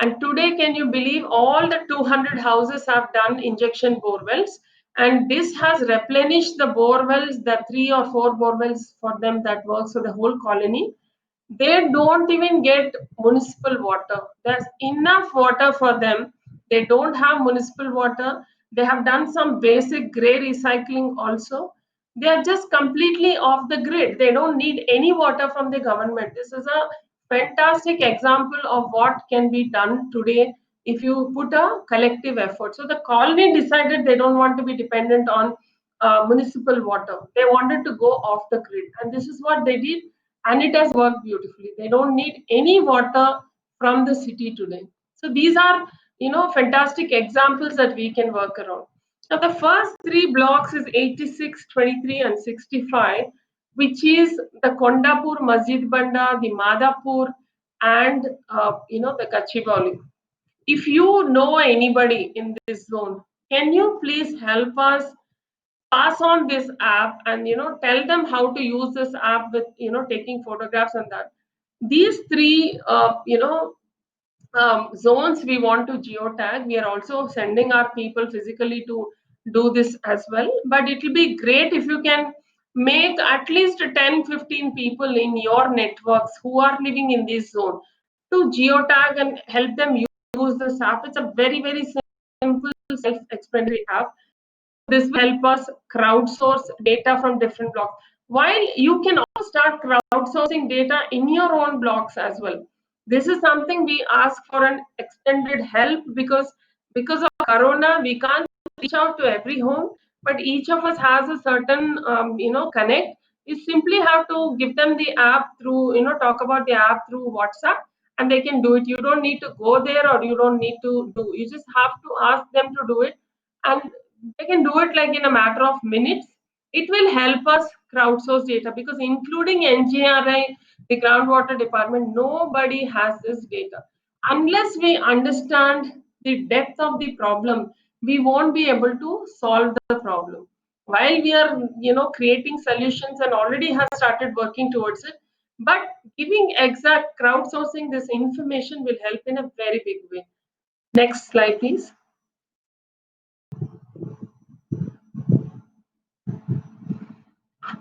S1: And today, can you believe, all the 200 houses have done injection borewells, and this has replenished the borewells, the 3 or 4 borewells for them that works for the whole colony. They don't even get municipal water. There's enough water for them. They don't have municipal water. They have done some basic gray recycling also. They are just completely off the grid. They don't need any water from the government. This is a fantastic example of what can be done today if you put a collective effort. So the colony decided they don't want to be dependent on municipal water. They wanted to go off the grid, and this is what they did, and it has worked beautifully. They don't need any water from the city today. So these are, fantastic examples that we can work around. Now, the first three blocks is 86, 23, and 65, which is the Kondapur, Masjid Banda, the Madhapur, and the Gachibowli. If you know anybody in this zone, can you please help us pass on this app and tell them how to use this app with taking photographs and that. These three zones we want to geotag. We are also sending our people physically to do this as well. But it will be great if you can make at least 10, 15 people in your networks who are living in this zone to geotag and help them use this app. It's a very, very simple, self-explanatory app. This will help us crowdsource data from different blocks. While you can also start crowdsourcing data in your own blocks as well. This is something we ask for an extended help because of Corona, we can't reach out to every home, but each of us has a certain connect. You simply have to give them the app through talk about the app through WhatsApp, and they can do it. You don't need to go there, or you don't need to do. You just have to ask them to do it, and they can do it like in a matter of minutes. It will help us crowdsource data because including NGRI, the groundwater department, nobody has this data. Unless we understand the depth of the problem, we won't be able to solve the problem. While we are, creating solutions and already have started working towards it, but giving exact crowdsourcing this information will help in a very big way. Next slide, please.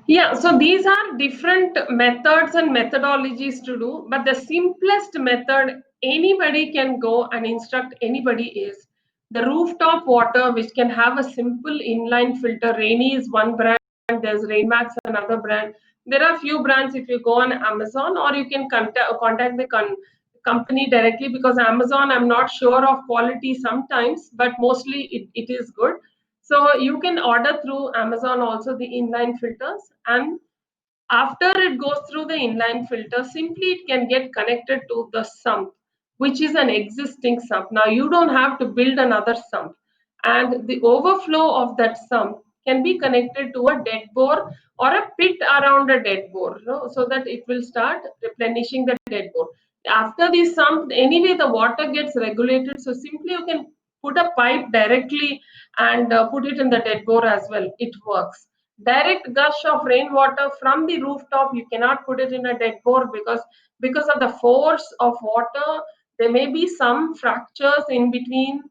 S1: Yeah, so these are different methods and methodologies to do, but the simplest method anybody can go and instruct anybody is the rooftop water, which can have a simple inline filter. Rainy is one brand, there's Rainmax, another brand. There are few brands if you go on Amazon, or you can contact the company directly, because Amazon, I'm not sure of quality sometimes, but mostly it is good. So you can order through Amazon also the inline filters, and after it goes through the inline filter, simply it can get connected to the sump, which is an existing sump. Now you don't have to build another sump, and the overflow of that sump can be connected to a dead bore or a pit around a dead bore, so that it will start replenishing the dead bore. After the sump, anyway, the water gets regulated, so simply you can put a pipe directly and put it in the dead bore as well. It works. Direct gush of rainwater from the rooftop, you cannot put it in a dead bore, because of the force of water, there may be some fractures in between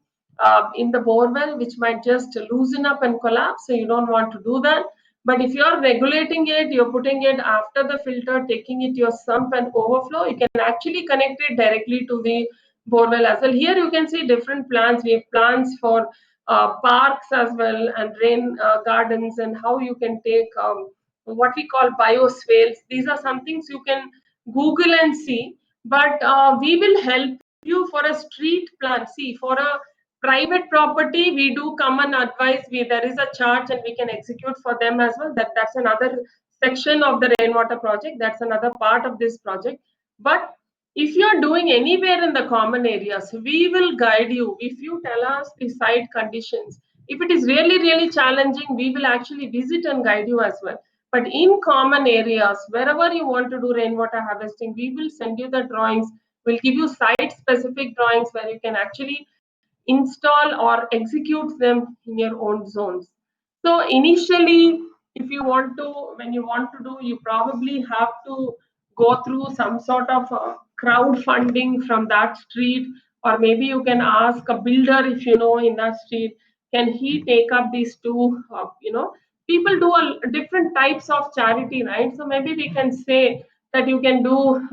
S1: in the borewell, which might just loosen up and collapse. So you don't want to do that. But if you're regulating it, you're putting it after the filter, taking it your sump and overflow, you can actually connect it directly to the borewell as well. Here you can see different plants. We have plants for parks as well, and rain gardens, and how you can take what we call bioswales. These are some things you can Google and see, but we will help you for a street plan. See, for a private property, we do come and advise. There is a chart, and we can execute for them as well. That's another section of the rainwater project. That's another part of this project. But if you're doing anywhere in the common areas, we will guide you. If you tell us the site conditions, if it is really, really challenging, we will actually visit and guide you as well. But in common areas, wherever you want to do rainwater harvesting, we will send you the drawings. We'll give you site specific drawings where you can actually install or execute them in your own zones. So initially, if you want to, when you want to do, you probably have to go through some sort of crowdfunding from that street, or maybe you can ask a builder, if you know, in that street, can he take up these two? People do different types of charity, right? So maybe we can say that you can do.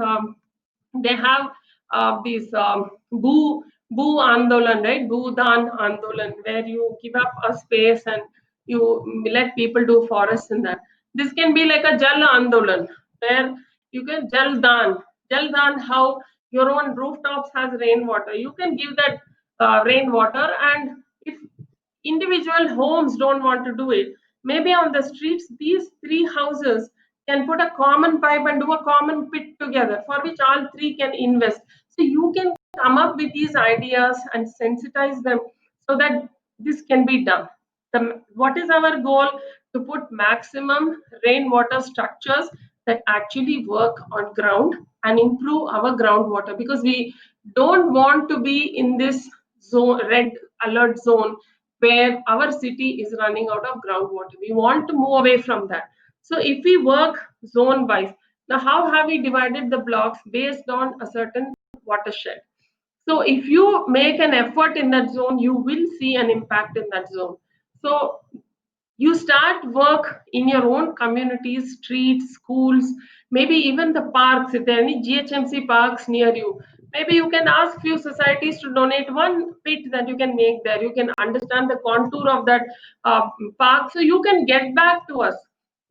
S1: They have these boo andolan, right? Boo dan andolan, where you give up a space and you let people do forests in that. This can be like a Jal Andolan, where you can Jal Dan, how your own rooftops has rainwater. You can give that rainwater, and if individual homes don't want to do it, maybe on the streets, these three houses can put a common pipe and do a common pit together, for which all three can invest. So you can come up with these ideas and sensitize them so that this can be done. What is our goal? To put maximum rainwater structures that actually work on ground and improve our groundwater, because we don't want to be in this zone, red alert zone, where our city is running out of groundwater. We want to move away from that. So if we work zone wise, now how have we divided the blocks based on a certain watershed? So if you make an effort in that zone, you will see an impact in that zone. So you start work in your own communities, streets, schools, maybe even the parks. If there are any GHMC parks near you, maybe you can ask few societies to donate one pit that you can make there. You can understand the contour of that park, so you can get back to us.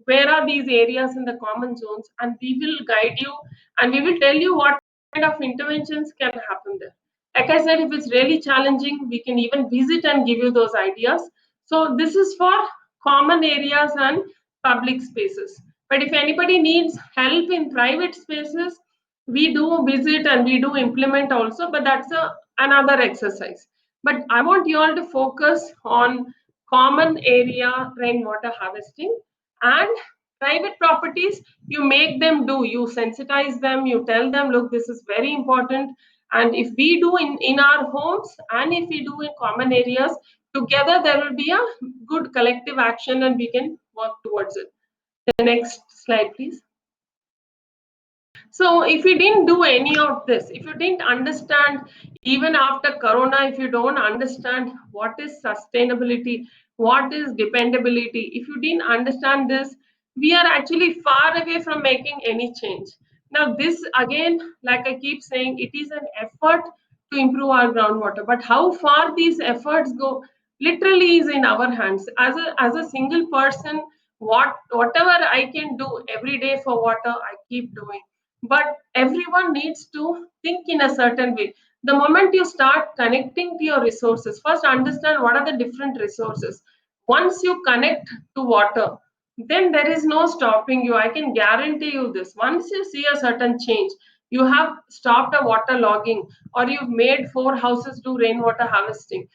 S1: Where are these areas in the common zones? And we will guide you, and we will tell you what kind of interventions can happen there. Like I said, if it's really challenging, we can even visit and give you those ideas. So this is for common areas and public spaces. But if anybody needs help in private spaces, we do visit and we do implement also, but that's another exercise. But I want you all to focus on common area rainwater harvesting, and private properties, you make them do, you sensitize them, you tell them, look, this is very important. And if we do in our homes, and if we do in common areas, together there will be a good collective action and we can work towards it. The next slide, please. So if you didn't do any of this, if you didn't understand, even after Corona, if you don't understand what is sustainability, what is dependability, if you didn't understand this, we are actually far away from making any change. Now, this again, like I keep saying, it is an effort to improve our groundwater. But how far these efforts go literally is in our hands. As a single person, whatever I can do every day for water, I keep doing. But everyone needs to think in a certain way. The moment you start connecting to your resources, first understand what are the different resources. Once you connect to water, then there is no stopping you. I can guarantee you this. Once you see a certain change, you have stopped a water logging, or you've made 4 houses do rainwater harvesting,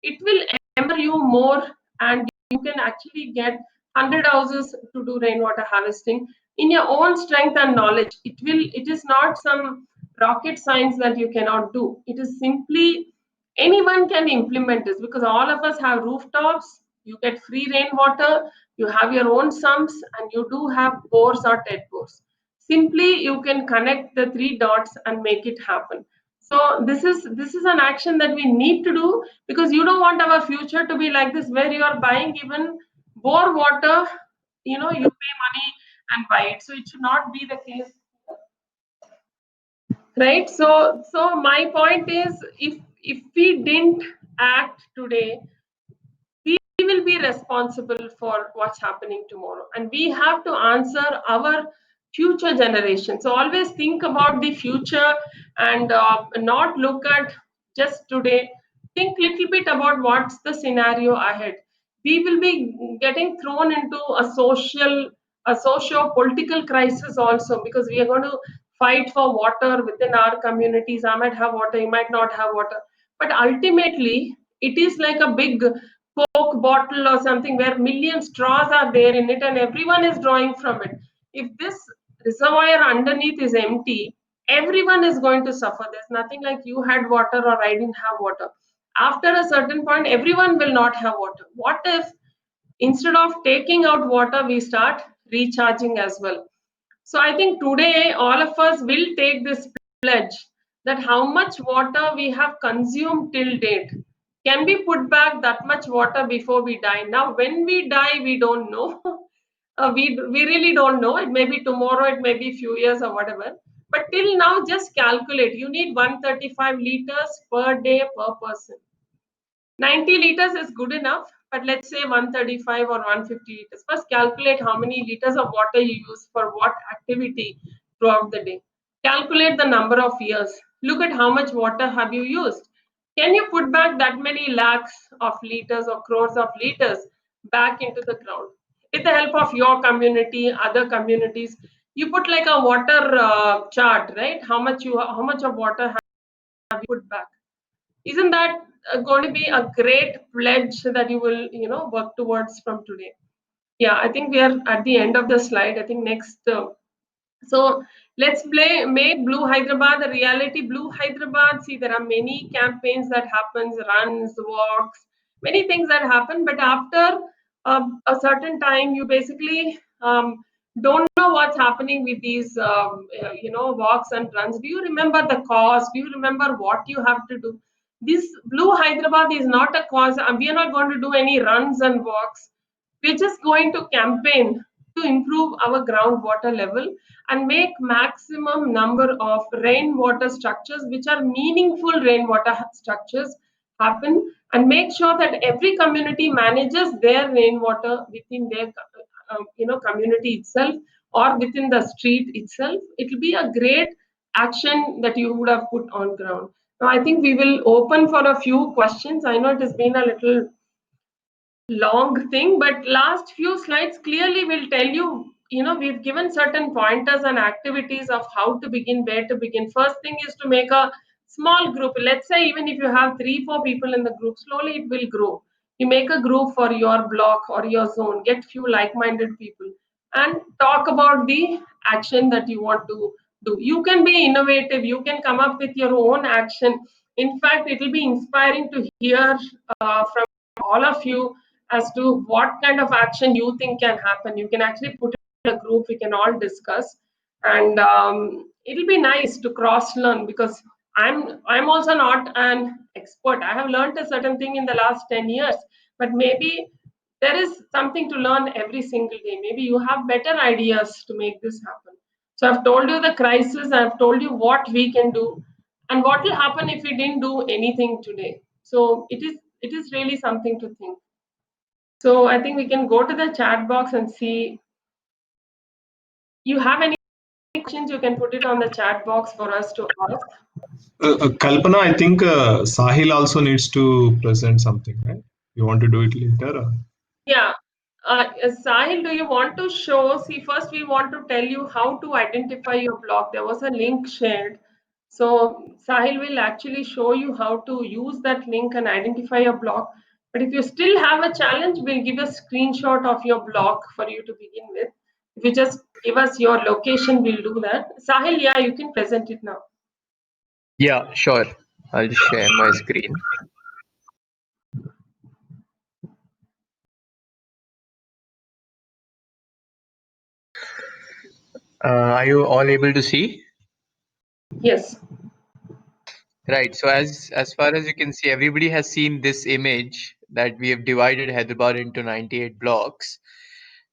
S1: it will empower you more, and you can actually get 100 houses to do rainwater harvesting in your own strength and knowledge. It is not some rocket science that you cannot do. It is simply anyone can implement this, because all of us have rooftops, you get free rainwater, you have your own sumps, and you do have bores or TED bores. Simply you can connect the three dots and make it happen. So this is an action that we need to do, because you don't want our future to be like this, where you are buying even bore water, you pay money and buy it. So it should not be the case, right? So my point is, if we didn't act today, we will be responsible for what's happening tomorrow, and we have to answer our future generation. So always think about the future, and not look at just today. Think little bit about what's the scenario ahead. We will be getting thrown into a socio political crisis also, because we are going to fight for water within our communities. I might have water, you might not have water, but ultimately it is like a big Coke bottle or something, where million straws are there in it and everyone is drawing from it. If this reservoir underneath is empty, everyone is going to suffer. There's nothing like you had water or I didn't have water. After a certain point, everyone will not have water. What if instead of taking out water, we start recharging as well? So I think today all of us will take this pledge, that how much water we have consumed till date, can we put back that much water before we die? Now, when we die, we don't know. We really don't know. It may be tomorrow, it may be few years or whatever. But till now, just calculate. You need 135 liters per day per person. 90 liters is good enough. but let's say 135 or 150 liters. First, calculate how many liters of water you use for what activity throughout the day. Calculate the number of years. Look at how much water have you used. Can you put back that many lakhs of liters or crores of liters back into the ground? With the help of your community, other communities, you put like a water chart, right? How much of water have you put back? Isn't that going to be a great pledge that you will, work towards from today? Yeah, I think we are at the end of the slide. I think next. So let's make Blue Hyderabad a reality. Blue Hyderabad. See, there are many campaigns that happens, runs, walks, many things that happen. But after a certain time, you basically don't know what's happening with these, walks and runs. Do you remember the cost? Do you remember what you have to do? This Blue Hyderabad is not a cause. We are not going to do any runs and walks. We're just going to campaign to improve our groundwater level and make maximum number of rainwater structures, which are meaningful rainwater structures, happen, and make sure that every community manages their rainwater within their community itself or within the street itself. It will be a great action that you would have put on ground. Now I think we will open for a few questions. I know it has been a little long thing, but last few slides clearly will tell you, we've given certain pointers and activities of how to begin, where to begin. First thing is to make a small group. Let's say even if you have 3 4 people in the group, slowly it will grow. You make a group for your block or your zone, get few like-minded people and talk about the action that you want to do. You can be innovative, you can come up with your own action. In fact, it will be inspiring to hear from all of you as to what kind of action you think can happen. You can actually put it in a group, we can all discuss, and it'll be nice to cross learn, because I'm also not an expert. I have learned a certain thing in the last 10 years, but maybe there is something to learn every single day. Maybe you have better ideas to make this happen. So I've told you the crisis, I've told you what we can do, and what will happen if we didn't do anything today. So it is really something to think. So I think we can go to the chat box and see. You have any questions, you can put it on the chat box for us to ask.
S2: Kalpana, I think Sahil also needs to present something, right? You want to do it later?
S1: Yeah. Sahil, do you want to show? See, first we want to tell you how to identify your block. There was a link shared. So Sahil will actually show you how to use that link and identify your block. But if you still have a challenge, we'll give a screenshot of your block for you to begin with. If you just give us your location, we'll do that. Sahil, yeah, you can present it now.
S3: Yeah, sure. I'll just share my screen. Are you all able to see?
S1: Yes.
S3: Right. So as far as you can see, everybody has seen this image that we have divided Hyderabad into 98 blocks.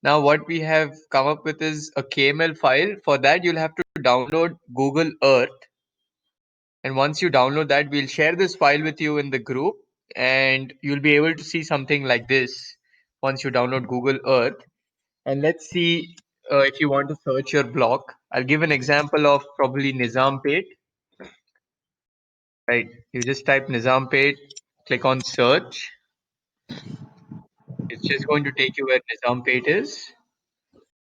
S3: Now what we have come up with is a KML file. For that, you'll have to download Google Earth. And once you download that, we'll share this file with you in the group, and you'll be able to see something like this once you download Google Earth. And let's see if you want to search your block. I'll give an example of probably Nizampet. Right. You just type Nizampet, click on search. It's just going to take you where Nizampet is.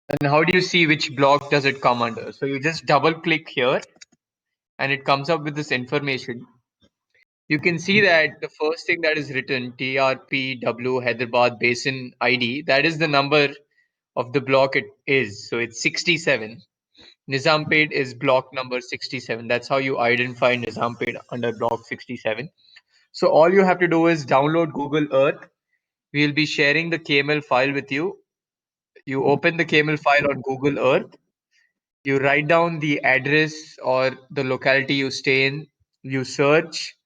S3: And how do you see which block does it come under? So you just double click here and it comes up with this information. You can see that the first thing that is written, TRPW Hyderabad Basin ID, that is the number of the block it is. So it's 67. Nizampet is block number 67. That's how you identify Nizampet under block 67. So all you have to do is download Google Earth. We'll be sharing the KML file with you. You open the KML file on Google Earth. You write down the address or the locality you stay in. You search.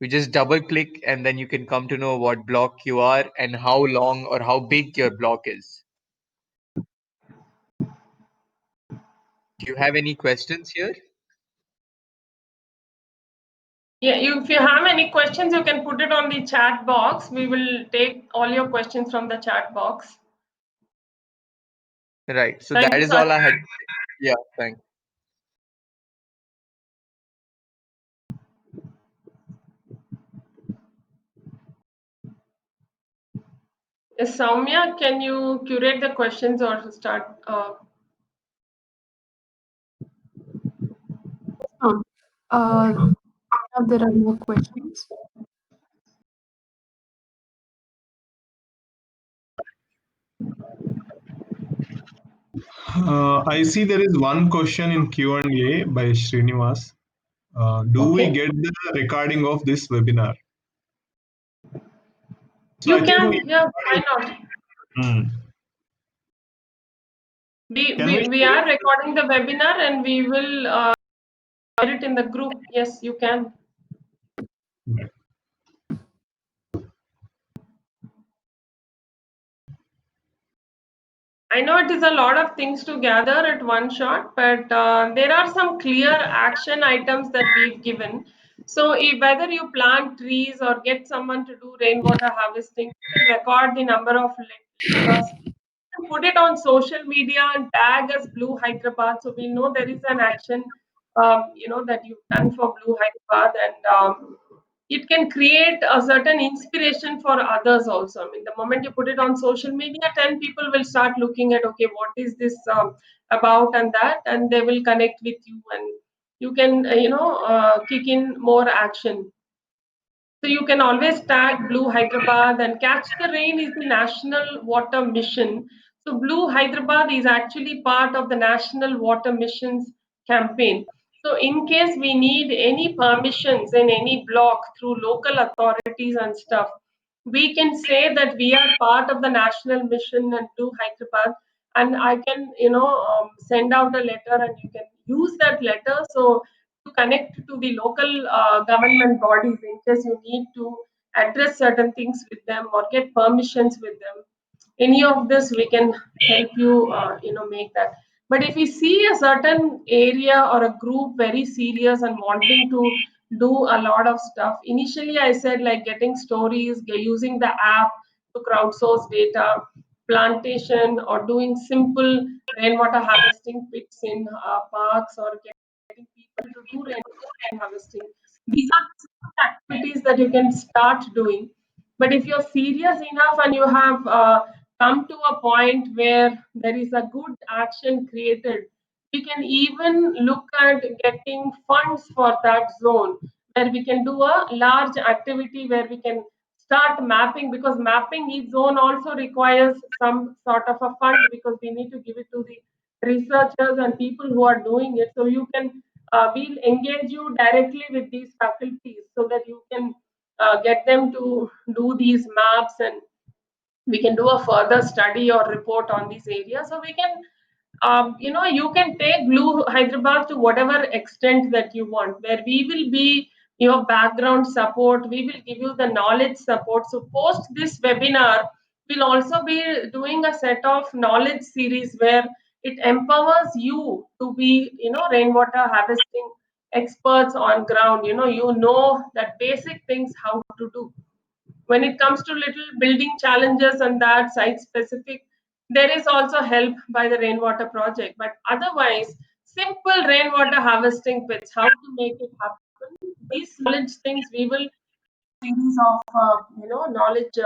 S3: You just double click and then you can come to know what block you are and how long or how big your block is. Do you have any questions here?
S1: Yeah, if you have any questions, you can put it on the chat box. We will take all your questions from the chat box.
S3: Right. So
S1: Thank
S3: that
S1: you,
S3: is
S1: sir.
S3: all I had. Yeah, thanks.
S1: Yes, Soumya, can you curate the questions or start?
S4: Now there are more questions.
S2: I see there is one question in Q&A by Srinivas. Do we
S1: Okay.
S2: get the recording of this webinar? So
S1: You
S2: I think we,
S1: can, yeah, why not?
S2: Hmm. Can we
S1: We are recording the webinar and we will share it in the group. Yes, you can. I know it is a lot of things to gather at one shot, but there are some clear action items that we've given. So, whether you plant trees or get someone to do rainwater harvesting, you can record the number of liters, and put it on social media and tag as Blue Hyderabad, so we know there is an action, that you've done for Blue Hyderabad, and it can create a certain inspiration for others also. I mean, the moment you put it on social media, 10 people will start looking at, okay, what is this about and that, and they will connect with you, and you can, kick in more action. So you can always tag Blue Hyderabad, and Catch the Rain is the national water mission. So Blue Hyderabad is actually part of the national water missions campaign. So in case we need any permissions in any block through local authorities and stuff, we can say that we are part of the national mission at Blue Hyderabad, and I can, send out a letter, and you can use that letter. So to connect to the local government bodies in case you need to address certain things with them or get permissions with them. Any of this we can help you, make that. But if we see a certain area or a group very serious and wanting to do a lot of stuff, initially I said like getting stories, using the app to crowdsource data, plantation, or doing simple rainwater harvesting pits in parks, or getting people to do rainwater harvesting. These are simple activities that you can start doing. But if you're serious enough and you have come to a point where there is a good action created, we can even look at getting funds for that zone, where we can do a large activity where we can start mapping, because mapping each zone also requires some sort of a fund, because we need to give it to the researchers and people who are doing it. So you can, we'll engage you directly with these faculties so that you can get them to do these maps, and we can do a further study or report on this area. So we can, you can take Blue Hyderabad to whatever extent that you want, where we will be your background support, we will give you the knowledge support. So post this webinar, we'll also be doing a set of knowledge series where it empowers you to be, rainwater harvesting experts on ground. You know that basic things how to do. When it comes to little building challenges and that site specific, there is also help by the rainwater project. But otherwise, simple rainwater harvesting pits, how to make it happen, these knowledge things we will series of knowledge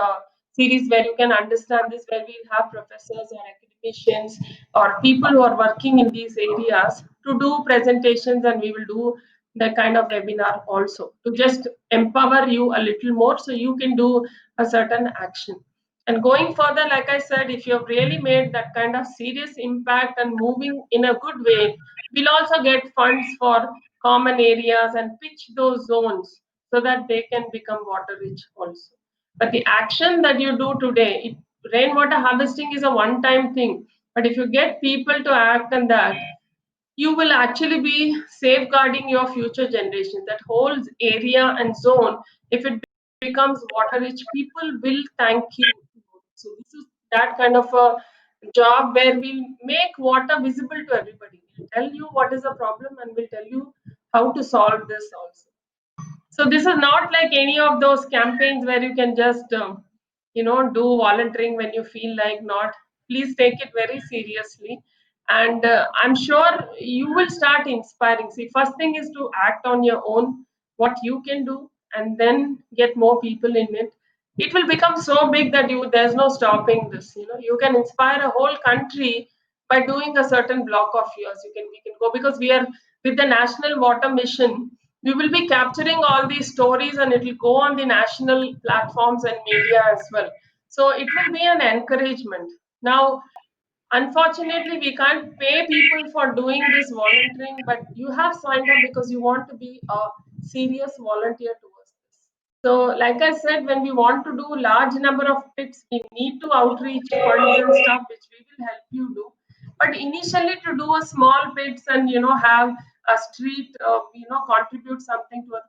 S1: series where you can understand this, where we have professors or academicians or people who are working in these areas to do presentations, and we will do that kind of webinar also to just empower you a little more so you can do a certain action. And going further, like I said, if you have really made that kind of serious impact and moving in a good way, we'll also get funds for common areas and pitch those zones so that they can become water rich also. But the action that you do today, rainwater harvesting is a one time thing. But if you get people to act on that, you will actually be safeguarding your future generations. That whole area and zone, if it becomes water rich, people will thank you. So this is that kind of a job where we'll make water visible to everybody. We'll tell you what is the problem, and we'll tell you how to solve this also. So this is not like any of those campaigns where you can just do volunteering when you feel like not. Please take it very seriously, and I'm sure you will start inspiring. See, first thing is to act on your own, what you can do, and then get more people in it. It will become so big that there's no stopping this. You can inspire a whole country by doing a certain block of yours. We can go, because we are with the National Water Mission. We will be capturing all these stories, and it will go on the national platforms and media as well. So it will be an encouragement. Now, unfortunately, we can't pay people for doing this volunteering, but you have signed up because you want to be a serious volunteer towards this. So, like I said, when we want to do large number of pits, we need to outreach funds and stuff, which we will help you do. But initially, to do a small pits and have a street, contribute something to a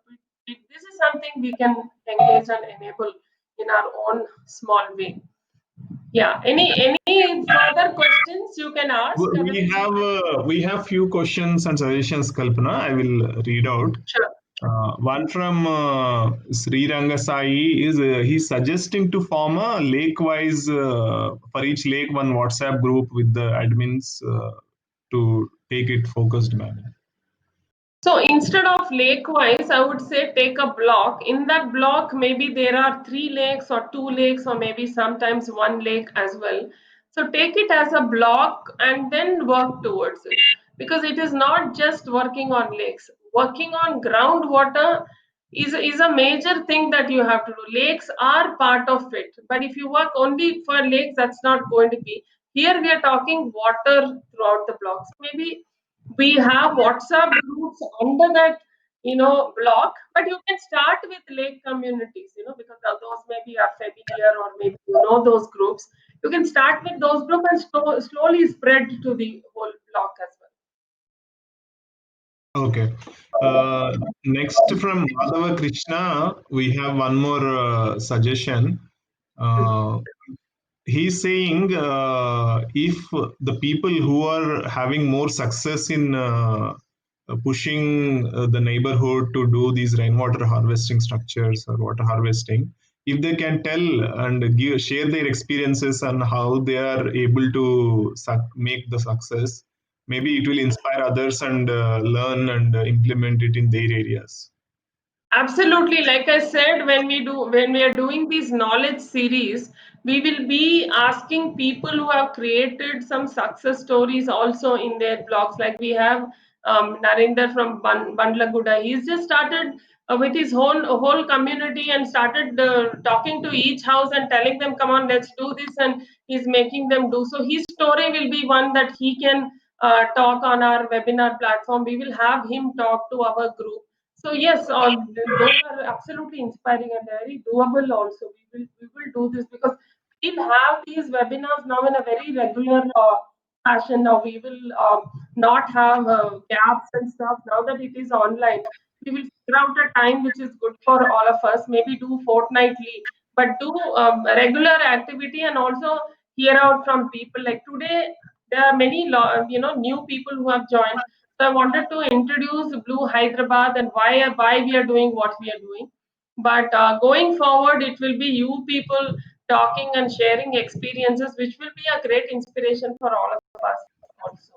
S1: pit, this is something we can engage and enable in our own small way. Yeah. Any further questions you can ask?
S2: We have few questions and suggestions, Kalpana. I will read out.
S1: Sure.
S2: One from Sri Rangasai is he's suggesting to form a lake-wise for each lake one WhatsApp group with the admins to take it focused manner.
S1: So instead of lake-wise, I would say take a block. In that block, maybe there are 3 lakes or 2 lakes, or maybe sometimes 1 lake as well. So take it as a block and then work towards it. Because it is not just working on lakes. Working on groundwater is a major thing that you have to do. Lakes are part of it. But if you work only for lakes, that's not going to be. Here we are talking water throughout the blocks. Maybe we have WhatsApp groups under that block, but you can start with lake communities, because those maybe are familiar, or maybe those groups. You can start with those groups and slowly spread to the whole block as well.
S2: Okay. Next from Madhava Krishna, we have one more suggestion. He's saying if the people who are having more success in pushing the neighborhood to do these rainwater harvesting structures or water harvesting, if they can tell and share their experiences on how they are able to make the success, maybe it will inspire others and learn and implement it in their areas.
S1: Absolutely. Like I said, when we are doing these knowledge series, we will be asking people who have created some success stories also in their blogs. Like we have Narinder from Bandlaguda. He's just started with his whole community and started talking to each house and telling them, "Come on, let's do this," and he's making them do. So his story will be one that he can talk on our webinar platform. We will have him talk to our group. So yes, those are absolutely inspiring and very doable also. We will do this because we'll have these webinars now in a very regular fashion. Now we will not have gaps and stuff. Now that it is online, we will figure out a time which is good for all of us. Maybe do fortnightly, but do regular activity and also hear out from people. Like today, there are many new people who have joined. So I wanted to introduce Blue Hyderabad and why we are doing what we are doing. But going forward, it will be you people talking and sharing experiences, which will be a great inspiration for all of us also.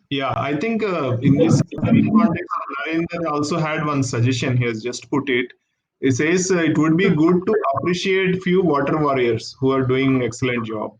S2: Yeah, I think in this context, Narendra also had one suggestion. He has just put it. He says it would be good to appreciate few water warriors who are doing excellent job.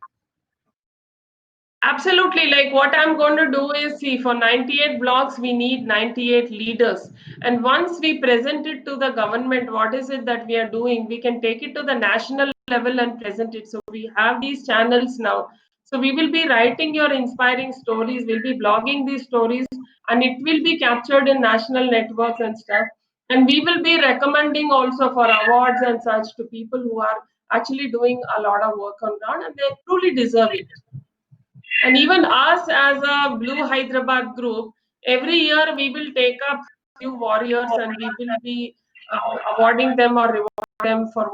S1: Absolutely. Like what I'm going to do is see for 98 blocks, we need 98 leaders. And once we present it to the government, what is it that we are doing? We can take it to the national level and present it. So we have these channels now. So we will be writing your inspiring stories, we'll be blogging these stories, and it will be captured in national networks and stuff. And we will be recommending also for awards and such to people who are actually doing a lot of work on ground and they truly deserve it. And even us as a Blue Hyderabad group, every year we will take up few warriors and we will be awarding them or rewarding them for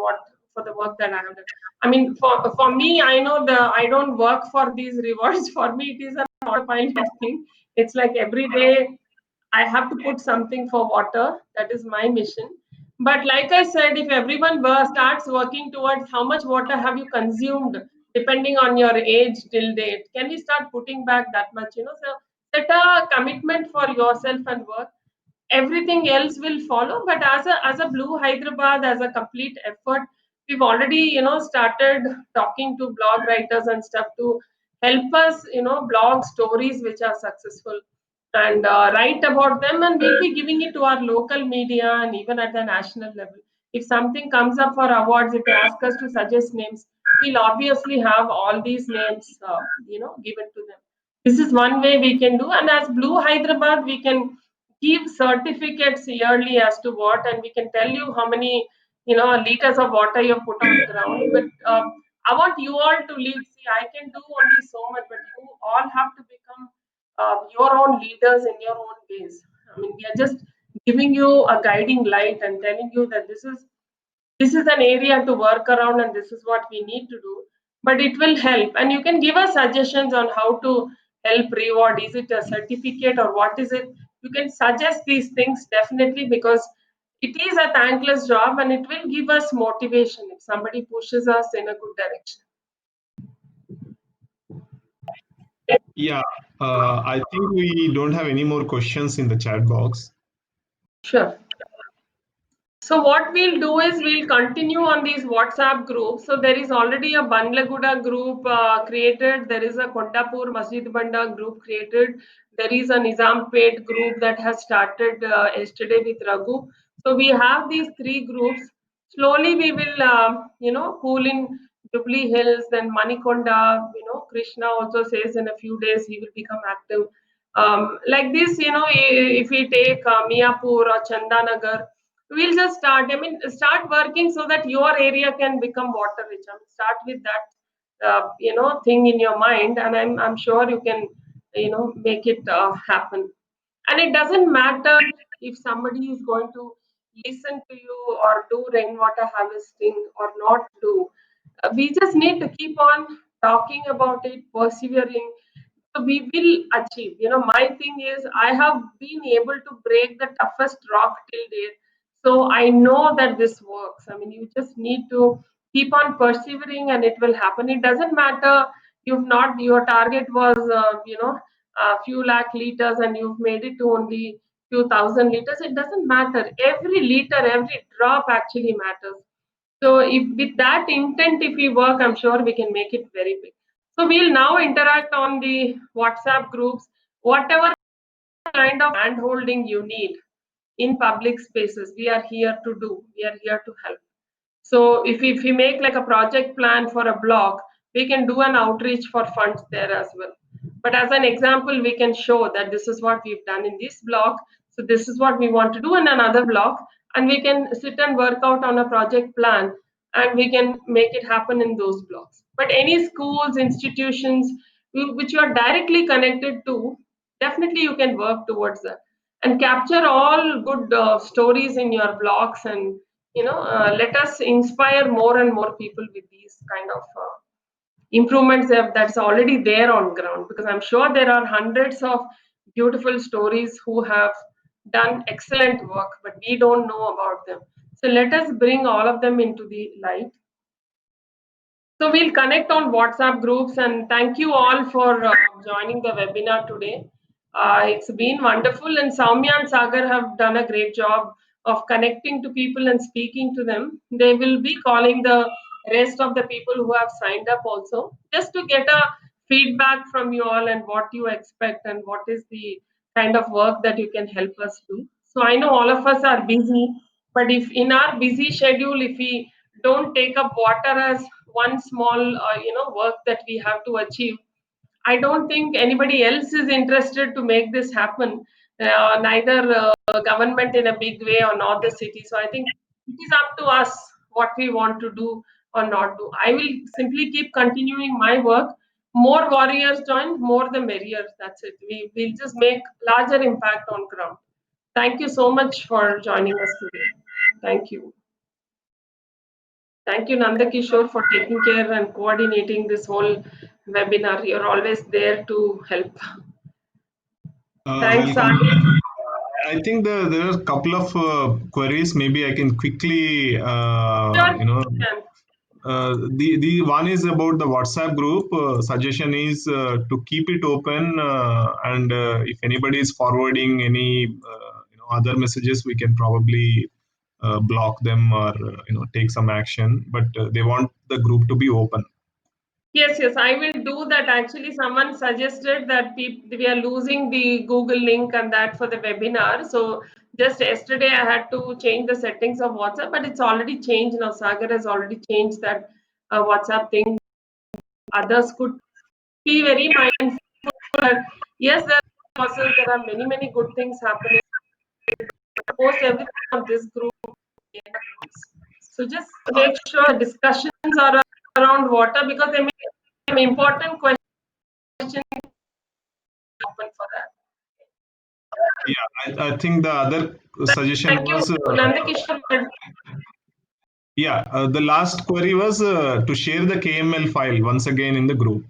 S1: the work that I have done. I mean, for me, I know I don't work for these rewards. For me, it is an autopilot thing. It's like every day I have to put something for water. That is my mission. But like I said, if everyone starts working towards how much water have you consumed, depending on your age till date, can we start putting back that much? So set a commitment for yourself and work. Everything else will follow. But as a Blue Hyderabad, as a complete effort, we've already started talking to blog writers and stuff to help us blog stories which are successful and write about them, and we'll be giving it to our local media and even at the national level. If something comes up for awards, if they ask us to suggest names, we'll obviously have all these names given to them. This is one way we can do, and as Blue Hyderabad we can give certificates yearly as to what, and we can tell you how many liters of water you have put on the ground. But I want you all to lead. See, I can do only so much, but you all have to become your own leaders in your own ways. I mean, we are just giving you a guiding light and telling you that this is an area to work around and this is what we need to do. But it will help, and you can give us suggestions on how to help reward. Is it a certificate or what is it? You can suggest these things definitely, because it is a thankless job and it will give us motivation if somebody pushes us in a good direction.
S2: Yeah, I think we don't have any more questions in the chat box.
S1: Sure. So what we'll do is we'll continue on these WhatsApp groups. So there is already a Bandlaguda group created. There is a Kondapur Masjid Banda group created. There is a Nizampet group that has started yesterday with Raghu. So we have these three groups. Slowly we will, pool in Jubilee Hills, then Manikonda. Krishna also says in a few days he will become active. Like this, if we take Miapur or Chandanagar, we'll just start working so that your area can become water rich. Start with that thing in your mind, and I'm sure you can make it happen. And it doesn't matter if somebody is going to listen to you or do rainwater harvesting or not do. We just need to keep on talking about it, persevering. So we will achieve. My thing is I have been able to break the toughest rock till date. So I know that this works. I mean, you just need to keep on persevering and it will happen. It doesn't matter you've not, your target was, a few lakh liters and you've made it to only few thousand liters. It doesn't matter. Every liter, every drop actually matters. So if with that intent, if we work, I'm sure we can make it very big. So we'll now interact on the WhatsApp groups, whatever kind of hand holding you need in public spaces, we are here to do. We are here to help. So if we make like a project plan for a block, we can do an outreach for funds there as well. But as an example, we can show that this is what we've done in this block. So this is what we want to do in another block. And we can sit and work out on a project plan and we can make it happen in those blocks. But any schools, institutions which you are directly connected to, definitely you can work towards that and capture all good stories in your blogs, and let us inspire more and more people with these kind of improvements that's already there on ground, because I'm sure there are hundreds of beautiful stories who have done excellent work but we don't know about them. So let us bring all of them into the light. So we'll connect on WhatsApp groups, and thank you all for joining the webinar today. It's been wonderful, and Soumya and Sagar have done a great job of connecting to people and speaking to them. They will be calling the rest of the people who have signed up also, just to get a feedback from you all and what you expect and what is the kind of work that you can help us do. So I know all of us are busy, but if in our busy schedule, if we don't take up water as one small work that we have to achieve, I don't think anybody else is interested to make this happen, neither government in a big way or not the city. So I think it is up to us what we want to do or not do. I will simply keep continuing my work. More warriors join, more the merrier. That's it. We'll just make larger impact on ground. Thank you so much for joining us today. Thank you. Thank you, Nandakishore, for taking care and coordinating this whole webinar. You're always there to help. Thanks,
S2: Welcome.
S1: Sahil.
S2: I think there are a couple of queries. Maybe I can quickly,
S1: Sure, can.
S2: The one is about the WhatsApp group. Suggestion is to keep it open, and if anybody is forwarding any other messages, we can probably block them or take some action. But they want the group to be open.
S1: Yes, yes, I will do that. Actually, someone suggested that we are losing the Google link and that for the webinar. So just yesterday, I had to change the settings of WhatsApp, but it's already changed now. Sagar has already changed that WhatsApp thing. Others could be very mindful. That, yes, there are many, many good things happening. Post everything on this group. So just make sure discussions are around water because they may be important questions open for that.
S2: Yeah, I think the other suggestion
S1: Thank you,
S2: was
S1: Nandakishore.
S2: the last query was to share the KML file once again in the group.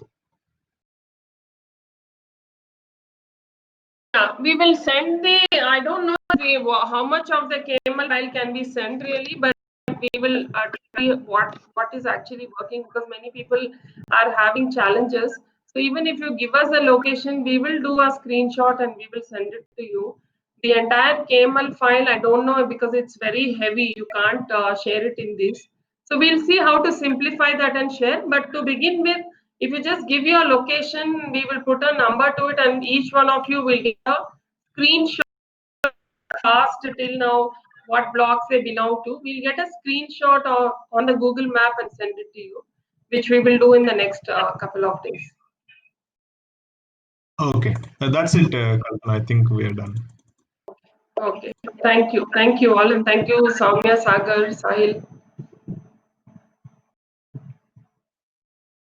S1: Yeah, we will send the. I don't know how much of the KML file can be sent really, but we will try what is actually working because many people are having challenges. So even if you give us a location, we will do a screenshot and we will send it to you. The entire KML file, I don't know because it's very heavy. You can't share it in this. So we'll see how to simplify that and share. But to begin with, if you just give your location, we will put a number to it, and each one of you will get a screenshot past till now what blocks they belong to. We'll get a screenshot on the Google Map and send it to you, which we will do in the next couple of days.
S2: Okay, that's it, Kalpana. I think we are done.
S1: Okay, thank you all, and thank you, Soumya, Sagar, Sahil.